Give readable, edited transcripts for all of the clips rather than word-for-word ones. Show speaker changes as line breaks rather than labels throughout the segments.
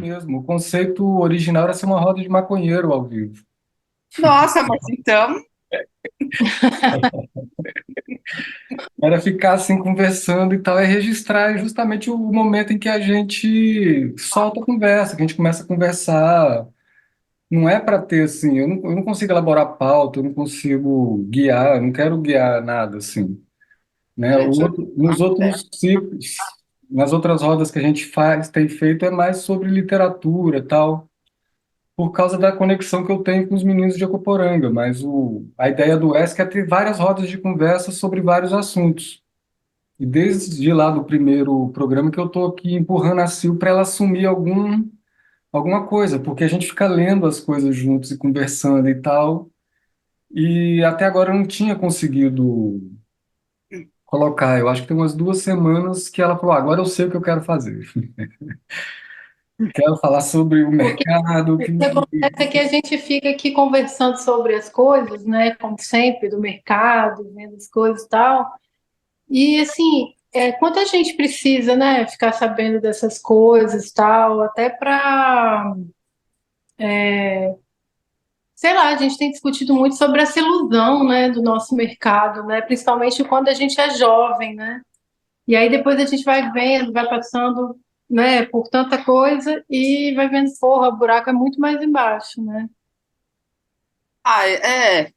mesmo. O conceito original era ser uma roda de maconheiro ao vivo.
Nossa, mas então,
Era ficar assim conversando e tal, é registrar justamente o momento em que a gente solta a conversa, que a gente começa a conversar. Não é para ter assim, eu não consigo elaborar pauta, eu não consigo guiar, eu não quero guiar nada assim, né?
deixa eu...
Nos outros ciclos, nas outras rodas que a gente faz, tem feito é mais sobre literatura, tal, por causa da conexão que eu tenho com os meninos de Acoporanga, mas a ideia do ESC é ter várias rodas de conversa sobre vários assuntos. E desde lá do primeiro programa que eu estou aqui empurrando a Sil para ela assumir alguma coisa, porque a gente fica lendo as coisas juntos e conversando e tal, e até agora eu não tinha conseguido colocar. Eu acho que tem umas 2 semanas que ela falou: agora eu sei o que eu quero fazer. Quero falar sobre o
Porque
mercado.
o que acontece é que a gente fica aqui conversando sobre as coisas, né? Como sempre, do mercado, vendo as coisas e tal. E assim, quanto a gente precisa, né, ficar sabendo dessas coisas e tal, até para, sei lá, a gente tem discutido muito sobre essa ilusão, né, do nosso mercado, né, principalmente quando a gente é jovem, né? E aí depois a gente vai vendo, vai passando, né, por tanta coisa e vai vendo, porra, o buraco é muito mais embaixo, né?
A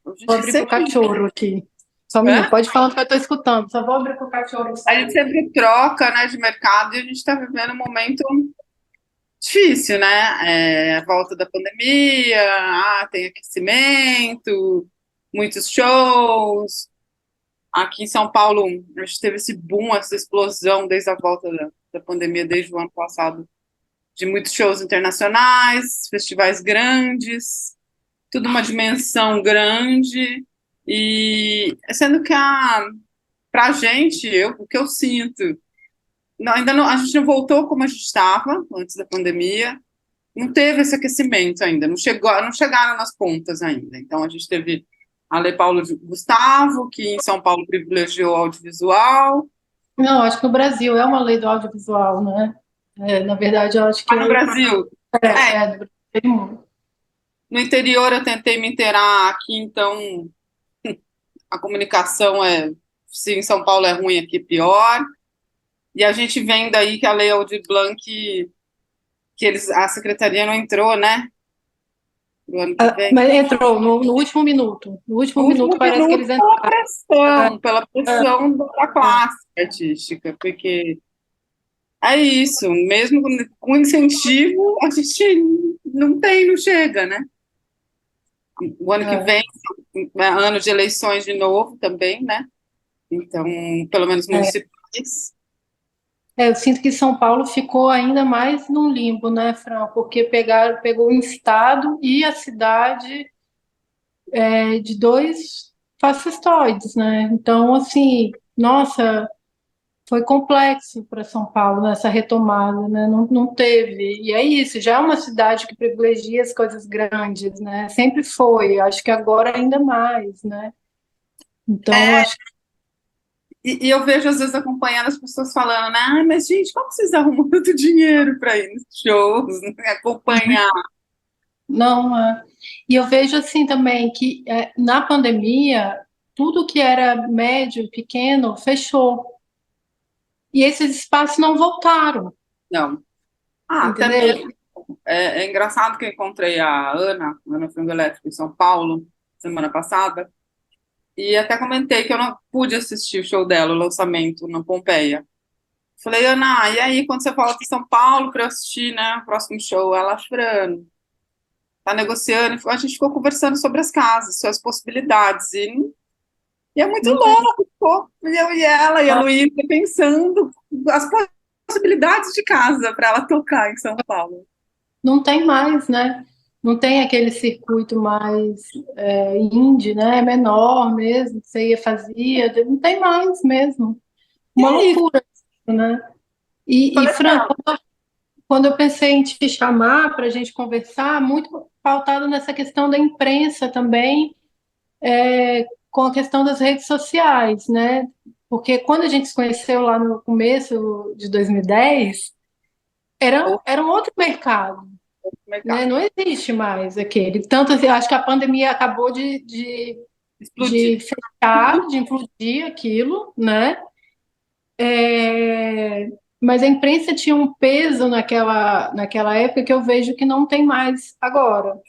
Vou
gente
abrir pro
sempre,
cachorro aqui. Só um minuto,
hã?
pode falar que eu tô escutando. Só vou abrir pro cachorro
A gente
sair.
sempre troca, né, de mercado e a gente está vivendo um momento difícil, né? A volta da pandemia, tem aquecimento, muitos shows. Aqui em São Paulo, a gente teve esse boom, essa explosão desde a volta da pandemia, desde o ano passado, de muitos shows internacionais, festivais grandes, tudo uma dimensão grande, e sendo que pra gente, o que eu sinto, ainda não, a gente não voltou como a gente estava antes da pandemia, não teve esse aquecimento ainda, não chegaram nas pontas ainda. Então a gente teve a Lei Paulo Gustavo, que em São Paulo privilegiou o audiovisual.
Não, acho que no Brasil é uma lei do audiovisual, né? Na verdade, eu acho que
Mas no Brasil,
do Brasil tem muito.
no interior eu tentei me inteirar aqui, então a comunicação se em São Paulo é ruim, aqui é pior. E a gente vendo aí que a Lei Aldir Blanc, a secretaria não entrou, né, do ano que vem.
Mas entrou no último minuto. No último
No
minuto
último
parece que
minuto,
eles entraram.
pela pressão da classe artística, porque é isso, mesmo com incentivo, a gente não tem, não chega, né? O ano que
É,
vem é ano de eleições de novo também, né? Então, pelo menos
é.
municipais.
Eu sinto que São Paulo ficou ainda mais num limbo, né, Fran? Porque pegou o estado e a cidade de dois fascistoides, né? Então, assim, nossa, foi complexo para São Paulo nessa retomada, né? Não, não teve. E é isso, já é uma cidade que privilegia as coisas grandes, né? Sempre foi, acho que agora ainda mais, né? Então, acho que
E eu vejo, às vezes, acompanhando as pessoas falando, né? Ai, mas, gente, como vocês arrumam tanto dinheiro para ir nos shows, né? Acompanhar?
não. E eu vejo assim também que na pandemia, tudo que era médio, pequeno, fechou. E esses espaços não voltaram,
Não. Até
entendeu?
mesmo. É engraçado que eu encontrei a Ana Frango Elétrico, em São Paulo, semana passada, e até comentei que eu não pude assistir o show dela, o lançamento na Pompeia. Falei, Ana, e aí, quando você volta em São Paulo para eu assistir, né, o próximo show? Ela, Fran, tá negociando, a gente ficou conversando sobre as casas, sobre as possibilidades, e é muito
Não tem,
louco, pô, eu e ela e a Luísa pensando as possibilidades de casa para ela tocar em São Paulo.
não tem mais, né? Não tem aquele circuito mais indie, né? É menor mesmo, que você ia fazia, não tem mais mesmo.
E
Uma
aí,
loucura, né? E
falei para
Fran,
ela,
quando eu pensei em te chamar para a gente conversar, muito pautado nessa questão da imprensa também, com a questão das redes sociais, né? Porque quando a gente se conheceu lá no começo de 2010, era um outro mercado,
outro
né?
mercado.
Não existe mais aquele. Tanto assim, eu acho que a pandemia acabou
Explodir.
de fechar, de implodir aquilo, né? É, mas a imprensa tinha um peso naquela época que eu vejo que não tem mais agora.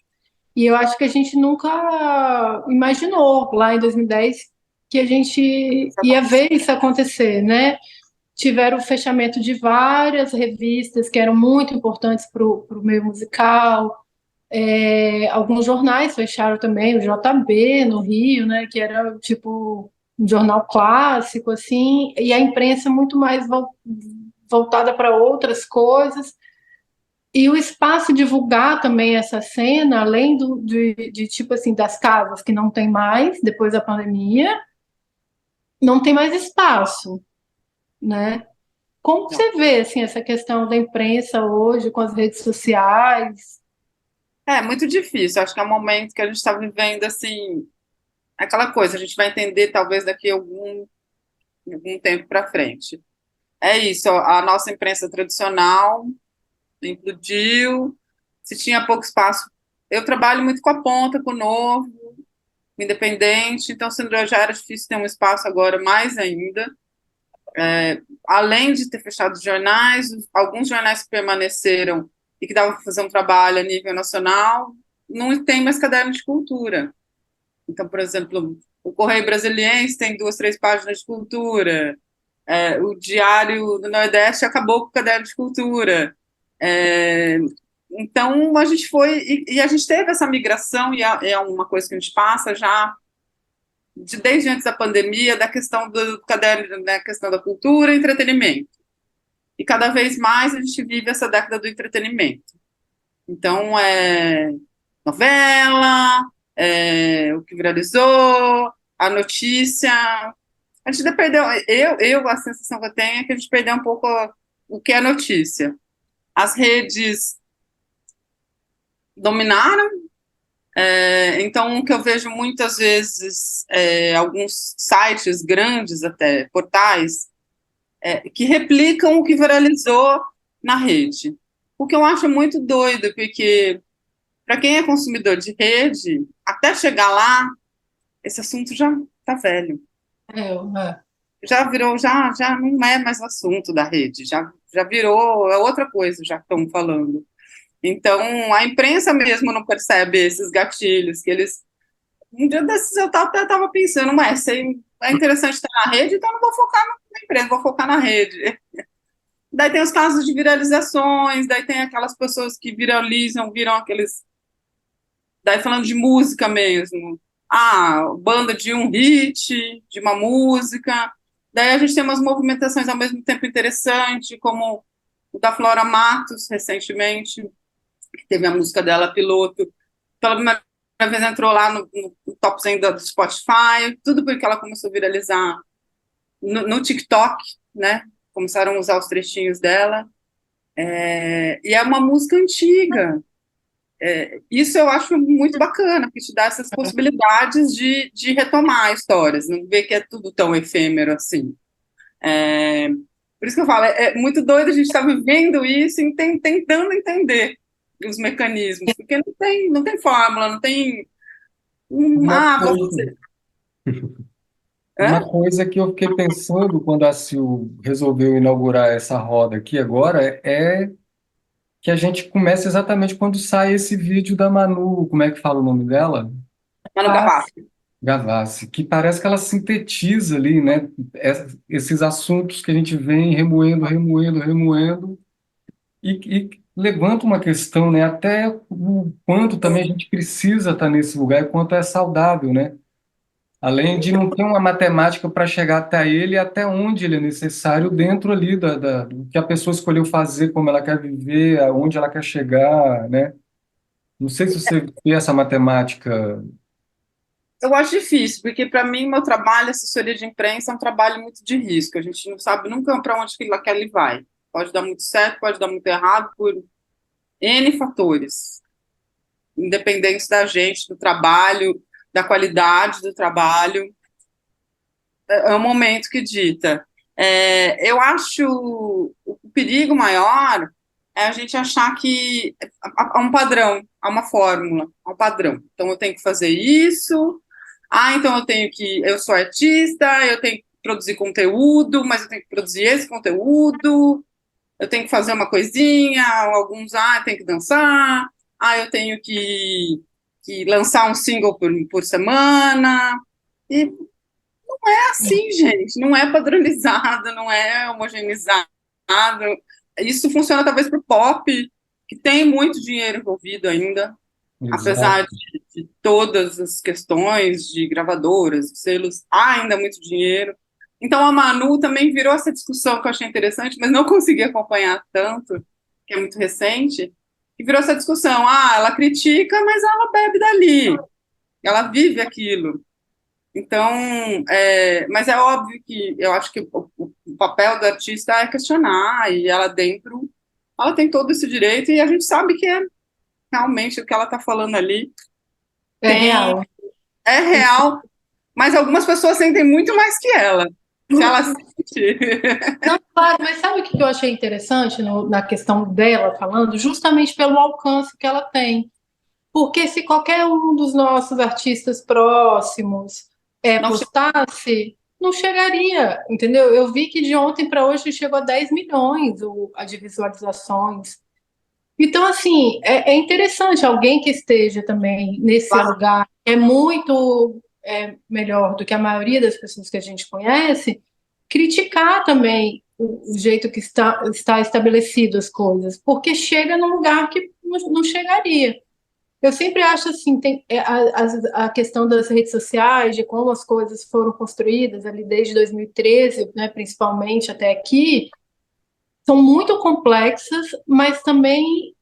E eu acho que a gente nunca imaginou lá em 2010 que a gente
Isso
ia
aconteceu.
ver isso acontecer, né? Tiveram o fechamento de várias revistas que eram muito importantes para o meio musical. Alguns jornais fecharam também, o JB no Rio, né, que era tipo um jornal clássico, assim, e a imprensa muito mais voltada para outras coisas. E o espaço divulgar também essa cena, além de tipo assim, das casas que não tem mais depois da pandemia, não tem mais espaço, né? Como
Não.
você vê assim, essa questão da imprensa hoje com as redes sociais?
É muito difícil. Acho que é um momento que a gente está vivendo assim, aquela coisa, a gente vai entender talvez daqui a algum tempo para frente. É isso, a nossa imprensa tradicional implodiu, se tinha pouco espaço. Eu trabalho muito com a ponta, com o novo, com o independente, então já era difícil ter um espaço agora mais ainda. Além de ter fechado os jornais, alguns jornais que permaneceram e que davam para fazer um trabalho a nível nacional, não tem mais caderno de cultura. Então, por exemplo, o Correio Brasiliense tem 2, 3 páginas de cultura, o Diário do Nordeste acabou com o caderno de cultura. É, então, a gente foi, e a gente teve essa migração, e é uma coisa que a gente passa já desde antes da pandemia, da questão do caderno, da questão da cultura e entretenimento. E cada vez mais a gente vive essa década do entretenimento. Então, novela, o que viralizou, a notícia. A gente perdeu, a sensação que eu tenho é que a gente perdeu um pouco o que é notícia. As redes dominaram, então o que eu vejo muitas vezes, alguns sites grandes até, portais, que replicam o que viralizou na rede. O que eu acho muito doido, porque para quem é consumidor de rede, até chegar lá, esse assunto já está velho.
É.
Já virou, já não é mais o assunto da rede, já virou, é outra coisa, já estão falando. Então, a imprensa mesmo não percebe esses gatilhos, que eles... Um dia desses eu até estava pensando, mas é interessante estar na rede, então não vou focar na imprensa, vou focar na rede. Daí tem os casos de viralizações, daí tem aquelas pessoas que viralizam, viram aqueles... Daí falando de música mesmo. Banda de um hit, de uma música. Daí a gente tem umas movimentações ao mesmo tempo interessantes, como o da Flora Matos, recentemente, que teve a música dela, Piloto. Pela primeira vez entrou lá no top 100 do Spotify, tudo porque ela começou a viralizar no TikTok, né? Começaram a usar os trechinhos dela. E é uma música antiga. Isso eu acho muito bacana, que te dá essas possibilidades de retomar histórias, não ver que é tudo tão efêmero assim. É, por isso que eu falo, é muito doido a gente estar vivendo isso e tentando entender os mecanismos, porque não tem fórmula, não tem
Uma
vou
coisa,
fazer.
uma
Hã?
coisa que eu fiquei pensando quando a Sil resolveu inaugurar essa roda aqui agora é que a gente começa exatamente quando sai esse vídeo da Manu, como é que fala o nome dela?
Manu
Fácil.
Gavassi.
Gavassi, que parece que ela sintetiza ali, né, esses assuntos que a gente vem remoendo, remoendo, remoendo, e levanta uma questão, né, até o quanto também a gente precisa estar nesse lugar, e quanto é saudável, né? Além de não ter uma matemática para chegar até ele e até onde ele é necessário dentro ali do que a pessoa escolheu fazer, como ela quer viver, aonde ela quer chegar, né? Não sei se você vê essa matemática.
Eu acho difícil, porque para mim, meu trabalho, assessoria de imprensa, é um trabalho muito de risco. A gente não sabe nunca para onde que ele vai. Pode dar muito certo, pode dar muito errado, por N fatores, independente da gente, do trabalho, da qualidade do trabalho, é o momento que dita. Eu acho o perigo maior é a gente achar que há um padrão, há uma fórmula, há um padrão. Então, eu tenho que fazer isso, então eu sou artista, eu tenho que produzir conteúdo, mas eu tenho que produzir esse conteúdo, eu tenho que fazer uma coisinha, alguns, tem que dançar, eu tenho que lançar um single por semana, e não é assim, gente, não é padronizado, não é homogeneizado. Isso funciona talvez para o pop, que tem muito dinheiro envolvido ainda, apesar
Exato.
de todas as questões de gravadoras, selos, há ainda muito dinheiro. Então a Manu também virou essa discussão que eu achei interessante, mas não consegui acompanhar tanto, que é muito recente, e virou essa discussão, ela critica, mas ela bebe dali, ela vive aquilo. Então, mas é óbvio que eu acho que o papel do artista é questionar, e ela dentro, ela tem todo esse direito, e a gente sabe que realmente o que ela está falando ali
É real.
é real, mas algumas pessoas sentem muito mais que ela. Se ela sente.
Não, claro, mas sabe o que eu achei interessante na questão dela falando? Justamente pelo alcance que ela tem. Porque se qualquer um dos nossos artistas próximos
Não,
postasse, não chegaria, entendeu? Eu vi que de ontem para hoje chegou a 10 milhões a de visualizações. Então, assim, é interessante alguém que esteja também nesse lugar, é muito melhor do que a maioria das pessoas que a gente conhece, criticar também o jeito que está estabelecido as coisas, porque chega num lugar que não chegaria. Eu sempre acho assim, a questão das redes sociais, de como as coisas foram construídas ali desde 2013, né, principalmente até aqui, são muito complexas, mas também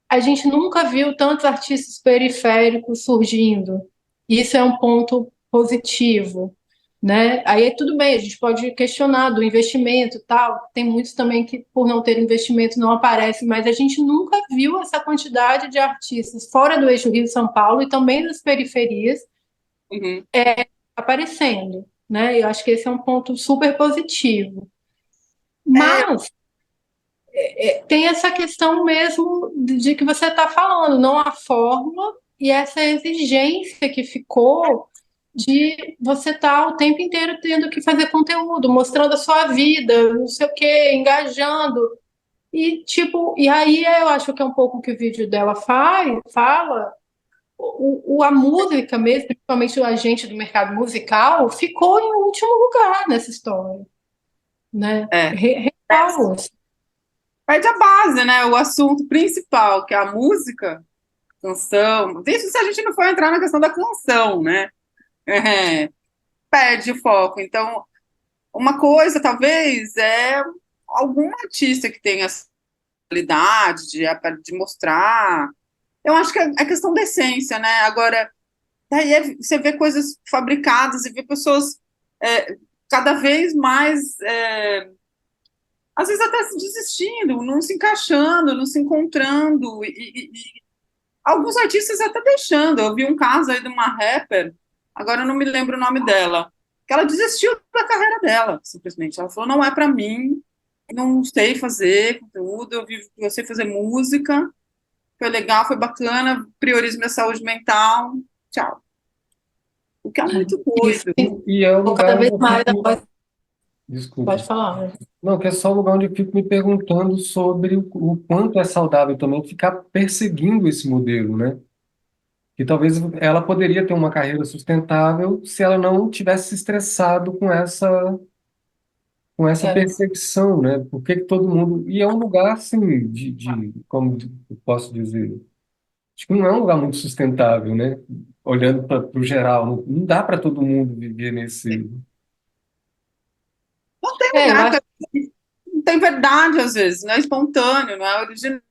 a gente nunca viu tantos artistas periféricos surgindo. Isso é um ponto positivo, né? Aí tudo bem, a gente pode questionar do investimento e tal. Tem muitos também que, por não ter investimento, não aparecem, mas a gente nunca viu essa quantidade de artistas fora do eixo Rio-São Paulo e também das periferias
uhum.
aparecendo, né? Eu acho que esse é um ponto super positivo. Mas tem essa questão mesmo de que você está falando, não a fórmula e essa exigência que ficou de você estar o tempo inteiro tendo que fazer conteúdo, mostrando a sua vida, não sei o quê, engajando. E tipo, e aí eu acho que é um pouco o que o vídeo dela fala, a música mesmo, principalmente o agente do mercado musical, ficou em último lugar nessa história, né?
É.
Real.
Perde a base, né? O assunto principal, que é a música, canção. Isso se a gente não for entrar na questão da canção, né? É, perde o foco. Então, uma coisa, talvez, é algum artista que tenha essa habilidade de mostrar. Eu acho que é questão da essência, né? Agora, daí você vê coisas fabricadas e vê pessoas cada vez mais, às vezes até se desistindo, não se encaixando, não se encontrando, e alguns artistas até deixando. Eu vi um caso aí de uma rapper, agora eu não me lembro o nome dela, que ela desistiu da carreira dela, simplesmente. Ela falou, não é para mim, não sei fazer conteúdo, eu sei fazer música, foi legal, foi bacana, priorizo minha saúde mental, tchau. O que é muito
Isso,
doido.
E é o
cada
lugar onde
vez
eu
mais
fico.
após.
Desculpa.
Pode falar.
Não, que é só o lugar onde eu fico me perguntando sobre o quanto é saudável também ficar perseguindo esse modelo, né? Que talvez ela poderia ter uma carreira sustentável se ela não tivesse se estressado com essa
É.
perseguição, né? Por que que todo mundo. E é um lugar, assim, como eu posso dizer? Acho que não é um lugar muito sustentável, né? Olhando para o geral. Não dá para todo mundo viver nesse.
Não tem
Eu
lugar,
acho
não tem verdade às vezes, não é espontâneo, não é original,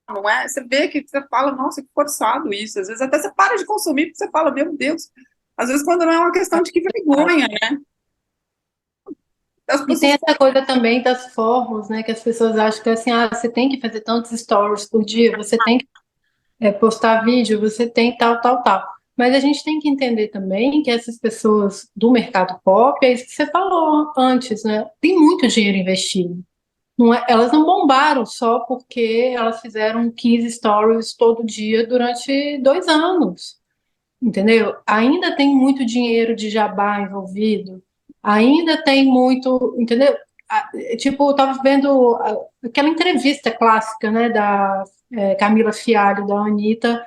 não é. Você vê que você fala, nossa, que forçado isso. Às vezes até você para de consumir porque você fala, meu Deus. Às vezes quando não é uma questão de que vergonha, né? As
e tem
pessoas.
essa coisa também das formas, né? Que as pessoas acham que assim, você tem que fazer tantos stories por dia, você tem que postar vídeo, você tem tal, tal, tal. Mas a gente tem que entender também que essas pessoas do mercado pop, é isso que você falou antes, né? Tem muito dinheiro investido. Elas não bombaram só porque elas fizeram 15 stories todo dia durante 2 anos, entendeu? Ainda tem muito dinheiro de jabá envolvido, ainda tem muito, entendeu? Tipo, eu tava vendo aquela entrevista clássica, né, da Camila Fialho, da Anitta,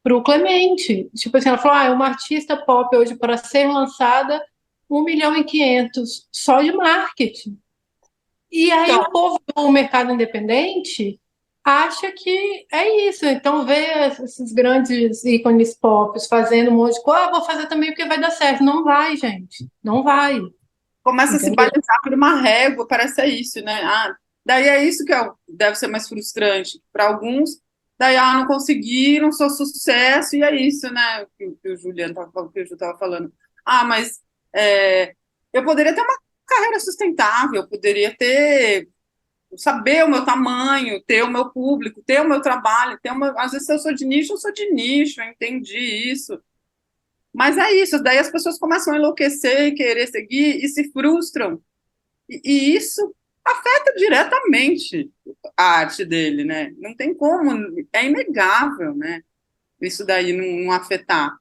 para o Clemente. Tipo assim, ela falou, uma artista pop hoje para ser lançada 1.500.000 só de marketing. E aí
Então,
o povo do mercado independente acha que é isso. Então vê esses grandes ícones pop fazendo um monte de coisa, vou fazer também porque vai dar certo. Não vai, gente. Não vai.
começa a se
Entendeu?
balizar por uma régua, parece isso, né? Daí é isso que deve ser mais frustrante para alguns. Daí, não consegui, não sou sucesso, e é isso, né? Que o Juliano estava falando, que o Ju estava falando. Mas é, eu poderia ter uma carreira sustentável, eu poderia saber o meu tamanho, ter o meu público, ter o meu trabalho, às vezes se eu sou de nicho, eu sou de nicho, eu entendi isso. Mas é isso, daí as pessoas começam a enlouquecer e querer seguir e se frustram. E isso afeta diretamente a arte dele, né? Não tem como, é inegável, né? Isso daí não afetar.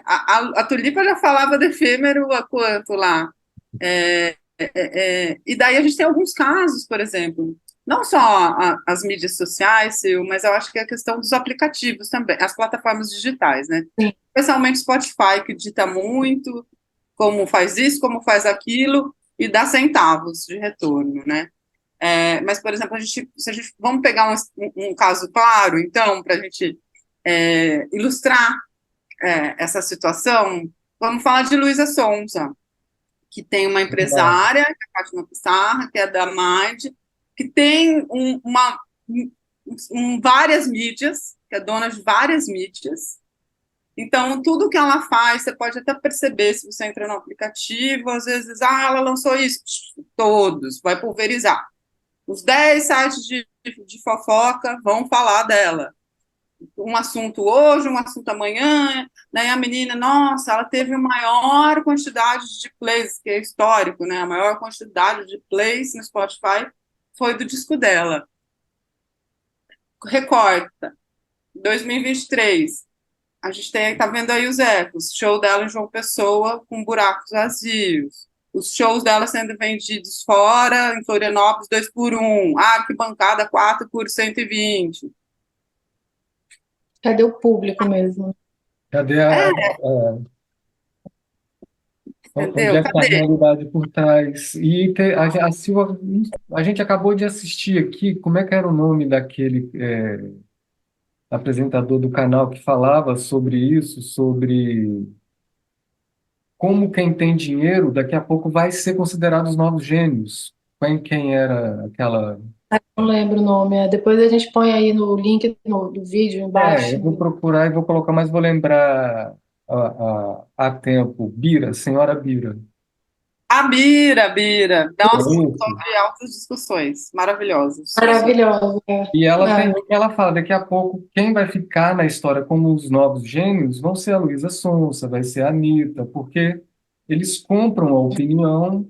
A Tulipa já falava de efêmero há quanto lá? E daí a gente tem alguns casos, por exemplo, não só as mídias sociais, Sil, mas eu acho que é a questão dos aplicativos também, as plataformas digitais, né?
Sim.
Especialmente Spotify, que dita muito como faz isso, como faz aquilo, e dá centavos de retorno, né? Mas, por exemplo, vamos pegar um caso claro, então, para a gente ilustrar essa situação, vamos falar de Luísa Sonza, que tem uma empresária, que é a Fátima Pissarra, que é da Mind, que tem várias mídias, que é dona de várias mídias. Então, tudo que ela faz, você pode até perceber se você entra no aplicativo, às vezes, ela lançou isso, todos, vai pulverizar. Os 10 sites de fofoca vão falar dela. Um assunto hoje, um assunto amanhã, daí a menina, nossa, ela teve a maior quantidade de plays, que é histórico, né? A maior quantidade de plays no Spotify foi do disco dela. Recorta, 2023, a gente tá vendo aí os ecos, show dela em João Pessoa com buracos vazios, os shows dela sendo vendidos fora, em Florianópolis, 2 por 1, arquibancada 4 por 120.
Cadê o público mesmo?
Cadê onde
Entendeu?
é que está a
Cadê?
realidade por trás? A Silva, a gente acabou de assistir aqui, como é que era o nome daquele apresentador do canal que falava sobre isso, sobre como quem tem dinheiro daqui a pouco vai ser considerado os novos gênios. Quem era aquela.
Não lembro o nome. Depois a gente põe aí no link do vídeo
Eu
embaixo.
vou procurar e vou colocar, mas vou lembrar a tempo. Bira, senhora Bira.
A Bira.
É
Nossa,
isso.
sobre altas discussões maravilhosas.
Maravilhosa.
E ela tem,
É.
ela fala, daqui a pouco, quem vai ficar na história como os novos gênios vão ser a Luísa Sonza, vai ser a Anitta, porque eles compram a opinião,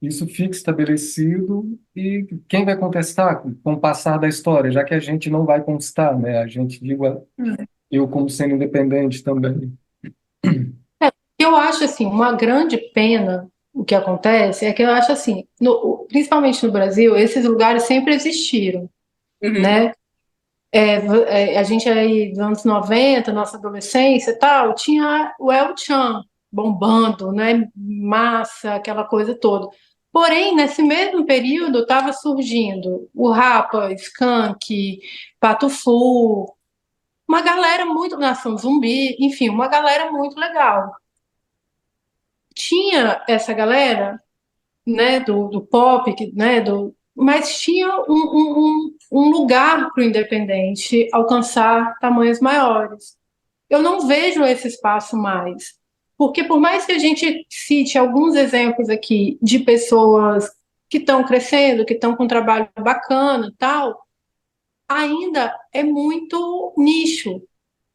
isso fica estabelecido, e quem vai contestar com o passar da história, já que a gente não vai constar, né? A gente, digo, eu como sendo independente também.
Eu acho assim, uma grande pena o que acontece é que eu acho assim, principalmente no Brasil, esses lugares sempre existiram,
Uhum.
né? A gente aí dos anos 90, nossa adolescência e tal, tinha o El Chan bombando, né? Massa, aquela coisa toda. Porém, nesse mesmo período, estava surgindo o Rapa, Skank, Pato Fu, uma galera muito, Nação Zumbi, enfim, uma galera muito legal. Tinha essa galera, né, do pop, né, mas tinha um lugar para o independente alcançar tamanhos maiores. Eu não vejo esse espaço mais, porque por mais que a gente cite alguns exemplos aqui de pessoas que estão crescendo, que estão com um trabalho bacana, tal, ainda é muito nicho,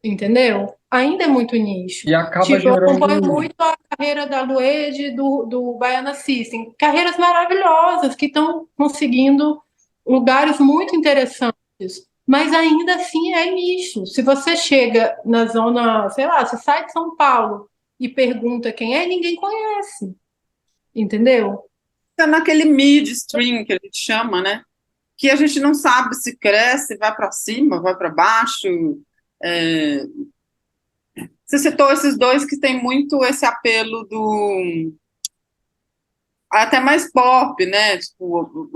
entendeu? ainda é muito nicho.
E acaba
Tipo, eu acompanho
gerando.
muito a carreira da Lued, do Baiana System. Carreiras maravilhosas que estão conseguindo lugares muito interessantes, mas ainda assim é nicho. Se você chega na zona, sei lá, você sai de São Paulo e pergunta quem é, ninguém conhece, entendeu?
Tá naquele midstream que a gente chama, né? Que a gente não sabe se cresce, vai para cima, vai para baixo. É, você citou esses dois que tem muito esse apelo do até mais pop, né? Tipo,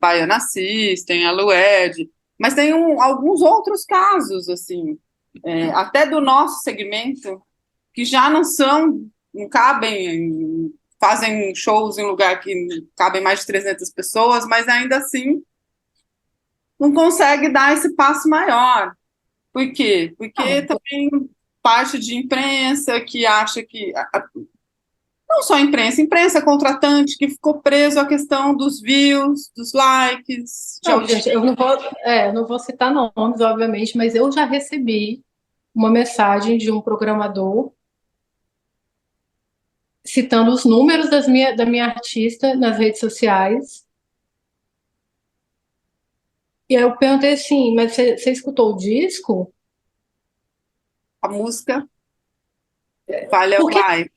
Baiana System, a Lued, mas tem alguns outros casos, assim, até do nosso segmento, que já não cabem, fazem shows em lugar que cabem mais de 300 pessoas, mas ainda assim não consegue dar esse passo maior. Por quê? Porque
Não,
também parte de imprensa que acha que não só a imprensa contratante que ficou preso à questão dos views, dos likes, de
não,
audiência.
gente, eu não vou citar nomes, obviamente, mas eu já recebi uma mensagem de um programador citando os números da minha artista nas redes sociais. E aí eu perguntei assim, mas você escutou o disco?
A música vale ao
Porque
like.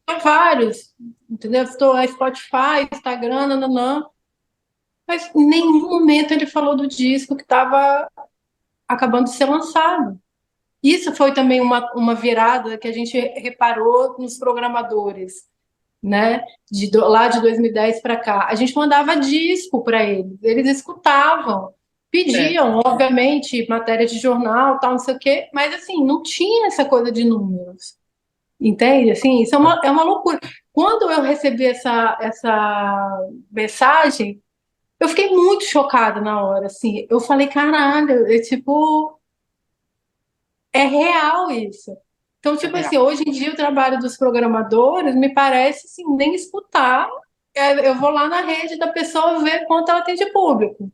tem vários, entendeu? Estou a Spotify, Instagram, nananã. Mas em nenhum momento ele falou do disco que estava acabando de ser lançado. Isso foi também uma virada que a gente reparou nos programadores, né? Lá de 2010 para cá. A gente mandava disco para eles escutavam,
É,
pediam, obviamente, matéria de jornal, tal, não sei o quê, mas assim, não tinha essa coisa de números. Entende? Assim, isso é uma loucura. Quando eu recebi essa mensagem, eu fiquei muito chocada na hora, assim. Eu falei, caralho, tipo, é real isso. Então,
é
tipo
real.
assim, hoje em dia o trabalho dos programadores me parece assim, nem escutar. Eu vou lá na rede da pessoa ver quanto ela tem de público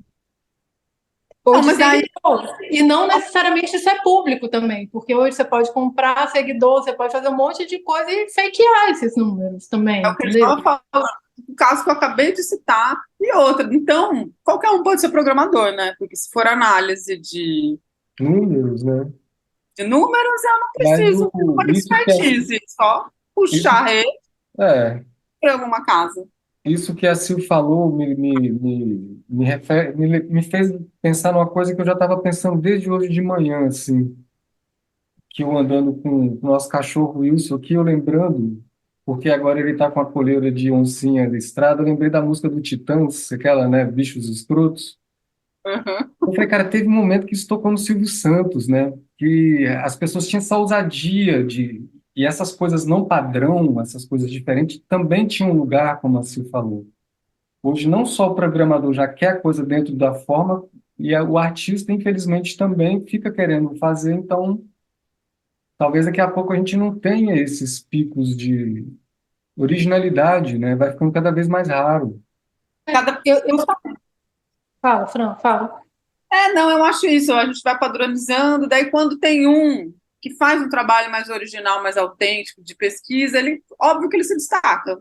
ou
Não,
de
mas aí
seguidor. E não necessariamente isso é público também, porque hoje você pode comprar seguidor, você pode fazer um monte de coisa e fakear esses números
é
também,
o que a gente
entendeu?
estava falando, o caso que eu acabei de citar, e outra. Então, qualquer um pode ser programador, né? Porque se for análise
Números, né?
de números, eu não
Mas
preciso ter uma expertise, só
isso,
puxar rede
é,
para alguma casa.
isso que a Sil falou me fez pensar numa coisa que eu já estava pensando desde hoje de manhã, assim, que eu andando com o nosso cachorro Wilson aqui, eu lembrando, porque agora ele está com a coleira de oncinha listrada, eu lembrei da música do Titãs, aquela, né, Bichos Escrotos.
Uhum.
Eu falei, cara, teve um momento que isso tocou no Silvio Santos, né? Que as pessoas tinham essa ousadia de. E essas coisas não padrão, essas coisas diferentes, também tinham um lugar, como a Sil falou. Hoje, não só o programador já quer a coisa dentro da forma, o artista, infelizmente, também fica querendo fazer, então, talvez daqui a pouco a gente não tenha esses picos de originalidade, né? Vai ficando cada vez mais raro.
Cada
Eu falo, Fran, fala.
Não, eu acho isso. A gente vai padronizando, daí quando tem um que faz um trabalho mais original, mais autêntico, de pesquisa, óbvio que ele se destaca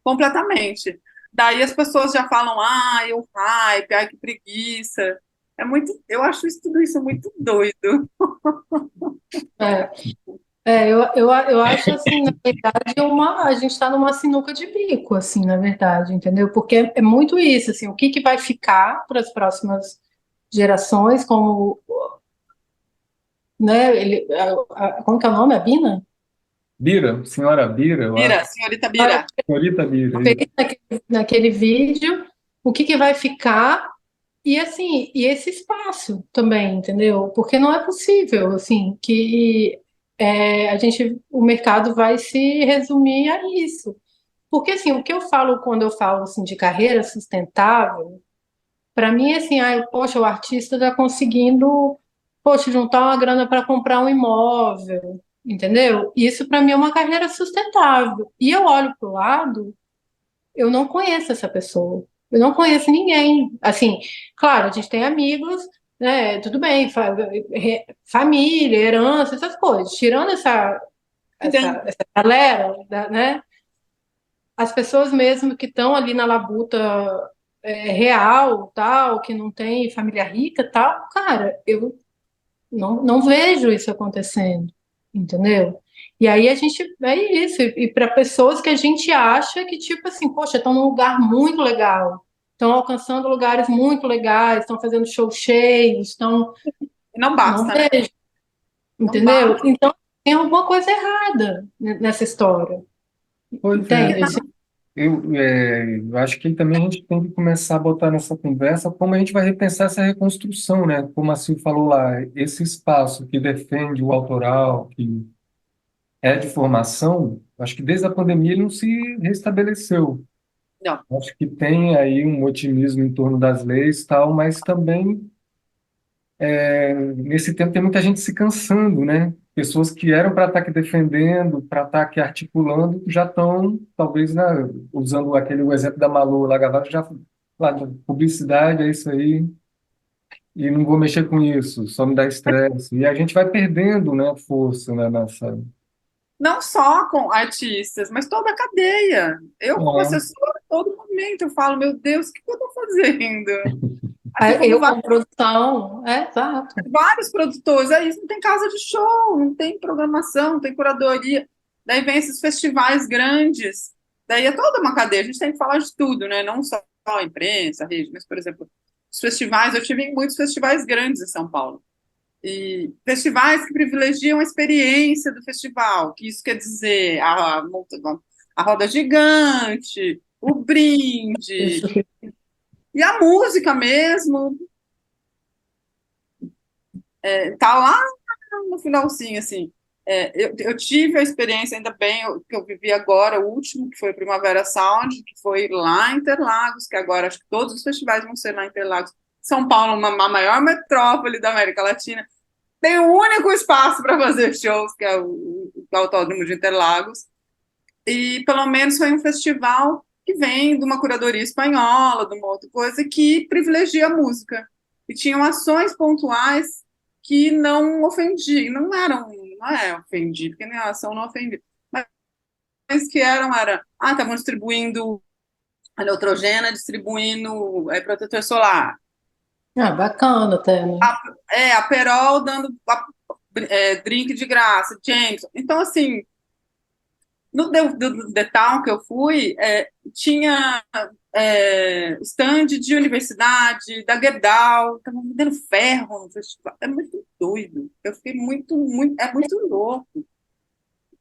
completamente. Daí as pessoas já falam, ai, o hype, ai, que preguiça. Eu acho tudo isso muito doido.
É. Eu acho assim, na verdade, a gente está numa sinuca de bico, assim, na verdade, entendeu? Porque é muito isso, assim, o que que vai ficar para as próximas gerações, como, né, como que é o nome? A Bina?
Bira, senhora Bira, eu acho.
Bira, senhorita Bira.
Senhorita Bira,
Fez
isso.
naquele vídeo, o que que vai ficar e assim, e esse espaço também, entendeu? Porque não é possível, assim, que o mercado vai se resumir a isso. Porque assim, o que eu falo quando eu falo assim de carreira sustentável, para mim é assim, poxa, o artista está conseguindo, poxa, juntar uma grana para comprar um imóvel, entendeu? Isso para mim é uma carreira sustentável. E eu olho para o lado, eu não conheço essa pessoa. Eu não conheço ninguém. Assim, claro, a gente tem amigos, né? Tudo bem, família, herança, essas coisas. Tirando
Sim.
essa galera, né? As pessoas mesmo que estão ali na labuta real, tal, que não tem família rica, tal, cara, eu não vejo isso acontecendo, entendeu? E aí a gente é isso, e para pessoas que a gente acha que, tipo assim, poxa, estão num lugar muito legal, estão alcançando lugares muito legais, estão fazendo shows cheios, estão.
Não
Não
basta, né?
vejo,
Não basta.
entendeu? Então tem alguma coisa errada nessa história,
Pois é,
entende? Assim,
eu acho que também a gente tem que começar a botar nessa conversa como a gente vai repensar essa reconstrução, né? Como a Sil falou lá, esse espaço que defende o autoral, que é de formação, acho que desde a pandemia ele não se restabeleceu.
Não.
Acho que tem aí um otimismo em torno das leis e tal, mas também nesse tempo tem muita gente se cansando, né? Pessoas que eram para estar aqui defendendo, para estar aqui articulando, já estão, talvez, né, usando aquele o exemplo da Malu Lagavas, já lá, publicidade, é isso aí, e não vou mexer com isso, só me dá estresse. E a gente vai perdendo, né, força, né, nessa.
Não só com artistas, mas toda a cadeia. Eu, como
É,
assessora, todo momento eu falo, meu Deus, o que eu estou fazendo? Assim como
eu como produção, exato.
vários produtores, é isso, não tem casa de show, não tem programação, não tem curadoria. Daí vem esses festivais grandes, daí é toda uma cadeia, a gente tem que falar de tudo, né? Não só a imprensa, a rede, mas, por exemplo, os festivais, eu tive em muitos festivais grandes em São Paulo. E festivais que privilegiam a experiência do festival, que isso quer dizer a roda gigante, o brinde,
Isso que
e a música mesmo, tá lá no finalzinho, assim. Eu tive a experiência, ainda bem, que eu vivi agora, o último, que foi o Primavera Sound, que foi lá em Interlagos, que agora acho que todos os festivais vão ser lá em Interlagos. São Paulo, a maior metrópole da América Latina, tem um único espaço para fazer shows, que é o Autódromo de Interlagos, e pelo menos foi um festival que vem de uma curadoria espanhola, de uma outra coisa, que privilegia a música. E tinham ações pontuais que não ofendiam, não eram, não é ofendido, porque nem a ação não ofendia, mas que estavam distribuindo a Neutrogena, distribuindo protetor solar,
bacana até, né?
a Perol dando drink de graça, Jameson. Então, assim, no The Town que eu fui, tinha stand de universidade, da Gerdau, estavam me dando ferro no festival. É muito doido. Eu fiquei é muito louco.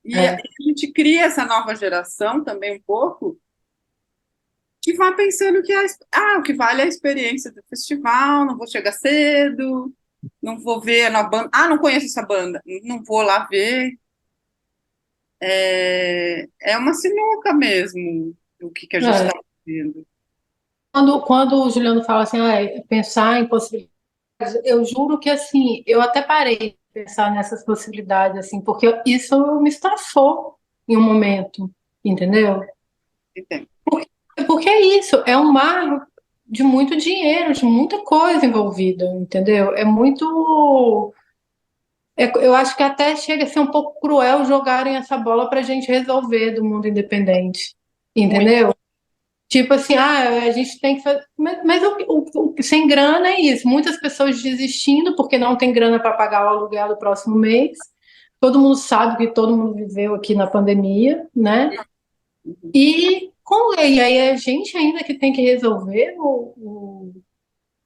E a
É,
gente cria essa nova geração também um pouco, que vai pensando que o que vale é a experiência do festival, não vou chegar cedo, não vou ver na banda. Ah, não conheço essa banda, não vou lá ver. É uma sinuca mesmo, o que a gente
é.
está fazendo.
Quando o Juliano fala assim, pensar em possibilidades, eu juro que assim, eu até parei de pensar nessas possibilidades, assim, porque isso me estafou em um momento, entendeu?
Entende?
Porque é isso, é um mar de muito dinheiro, de muita coisa envolvida, entendeu? É muito. Eu acho que até chega a ser um pouco cruel jogarem essa bola para a gente resolver do mundo independente,
Muito.
entendeu? Tipo assim, a gente tem que fazer. Mas sem grana é isso. Muitas pessoas desistindo porque não tem grana para pagar o aluguel do próximo mês. Todo mundo sabe que todo mundo viveu aqui na pandemia, né? E com lei, aí a gente ainda que tem que resolver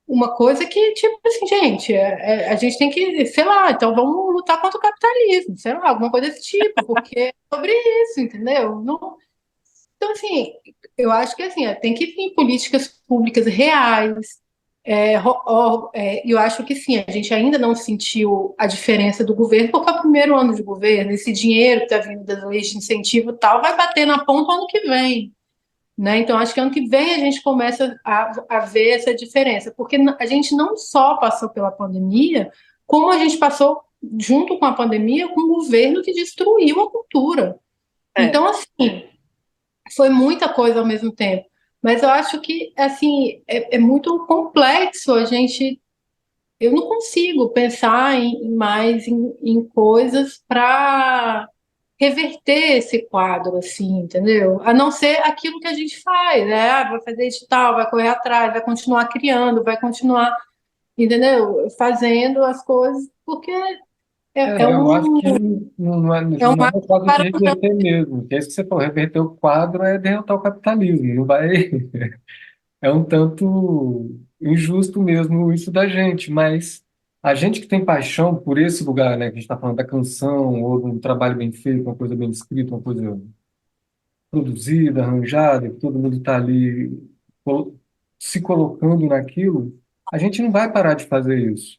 uma coisa que, tipo assim, gente, a gente tem que, sei lá, então vamos lutar contra o capitalismo, sei lá, alguma coisa desse tipo, porque é sobre isso, entendeu? Não, então, assim, eu acho que assim, tem que vir políticas públicas reais. Eu acho que sim, a gente ainda não sentiu a diferença do governo, porque é o primeiro ano de governo, esse dinheiro que está vindo das leis de incentivo e tal, vai bater na ponta ano que vem. Né? Então, acho que ano que vem a gente começa a ver essa diferença, porque a gente não só passou pela pandemia, como a gente passou, junto com a pandemia, com um governo que destruiu a cultura.
É,
Então, assim, foi muita coisa ao mesmo tempo. Mas eu acho que, assim, é muito complexo a gente eu não consigo pensar mais em coisas para reverter esse quadro, assim, entendeu? A não ser aquilo que a gente faz, né? Ah, vai fazer edital, vai correr atrás, vai continuar criando, vai continuar, entendeu? Fazendo as coisas, porque é
Eu acho
um,
que não é,
é
não é
uma
o caso de
parada.
reverter mesmo, que é isso que você falou, reverter o quadro é derrotar o capitalismo, não vai, é um tanto injusto mesmo isso da gente, mas a gente que tem paixão por esse lugar, né, que a gente está falando da canção, ou de um trabalho bem feito, uma coisa bem escrita, uma coisa produzida, arranjada, que todo mundo está ali colo- se colocando naquilo, a gente não vai parar de fazer isso.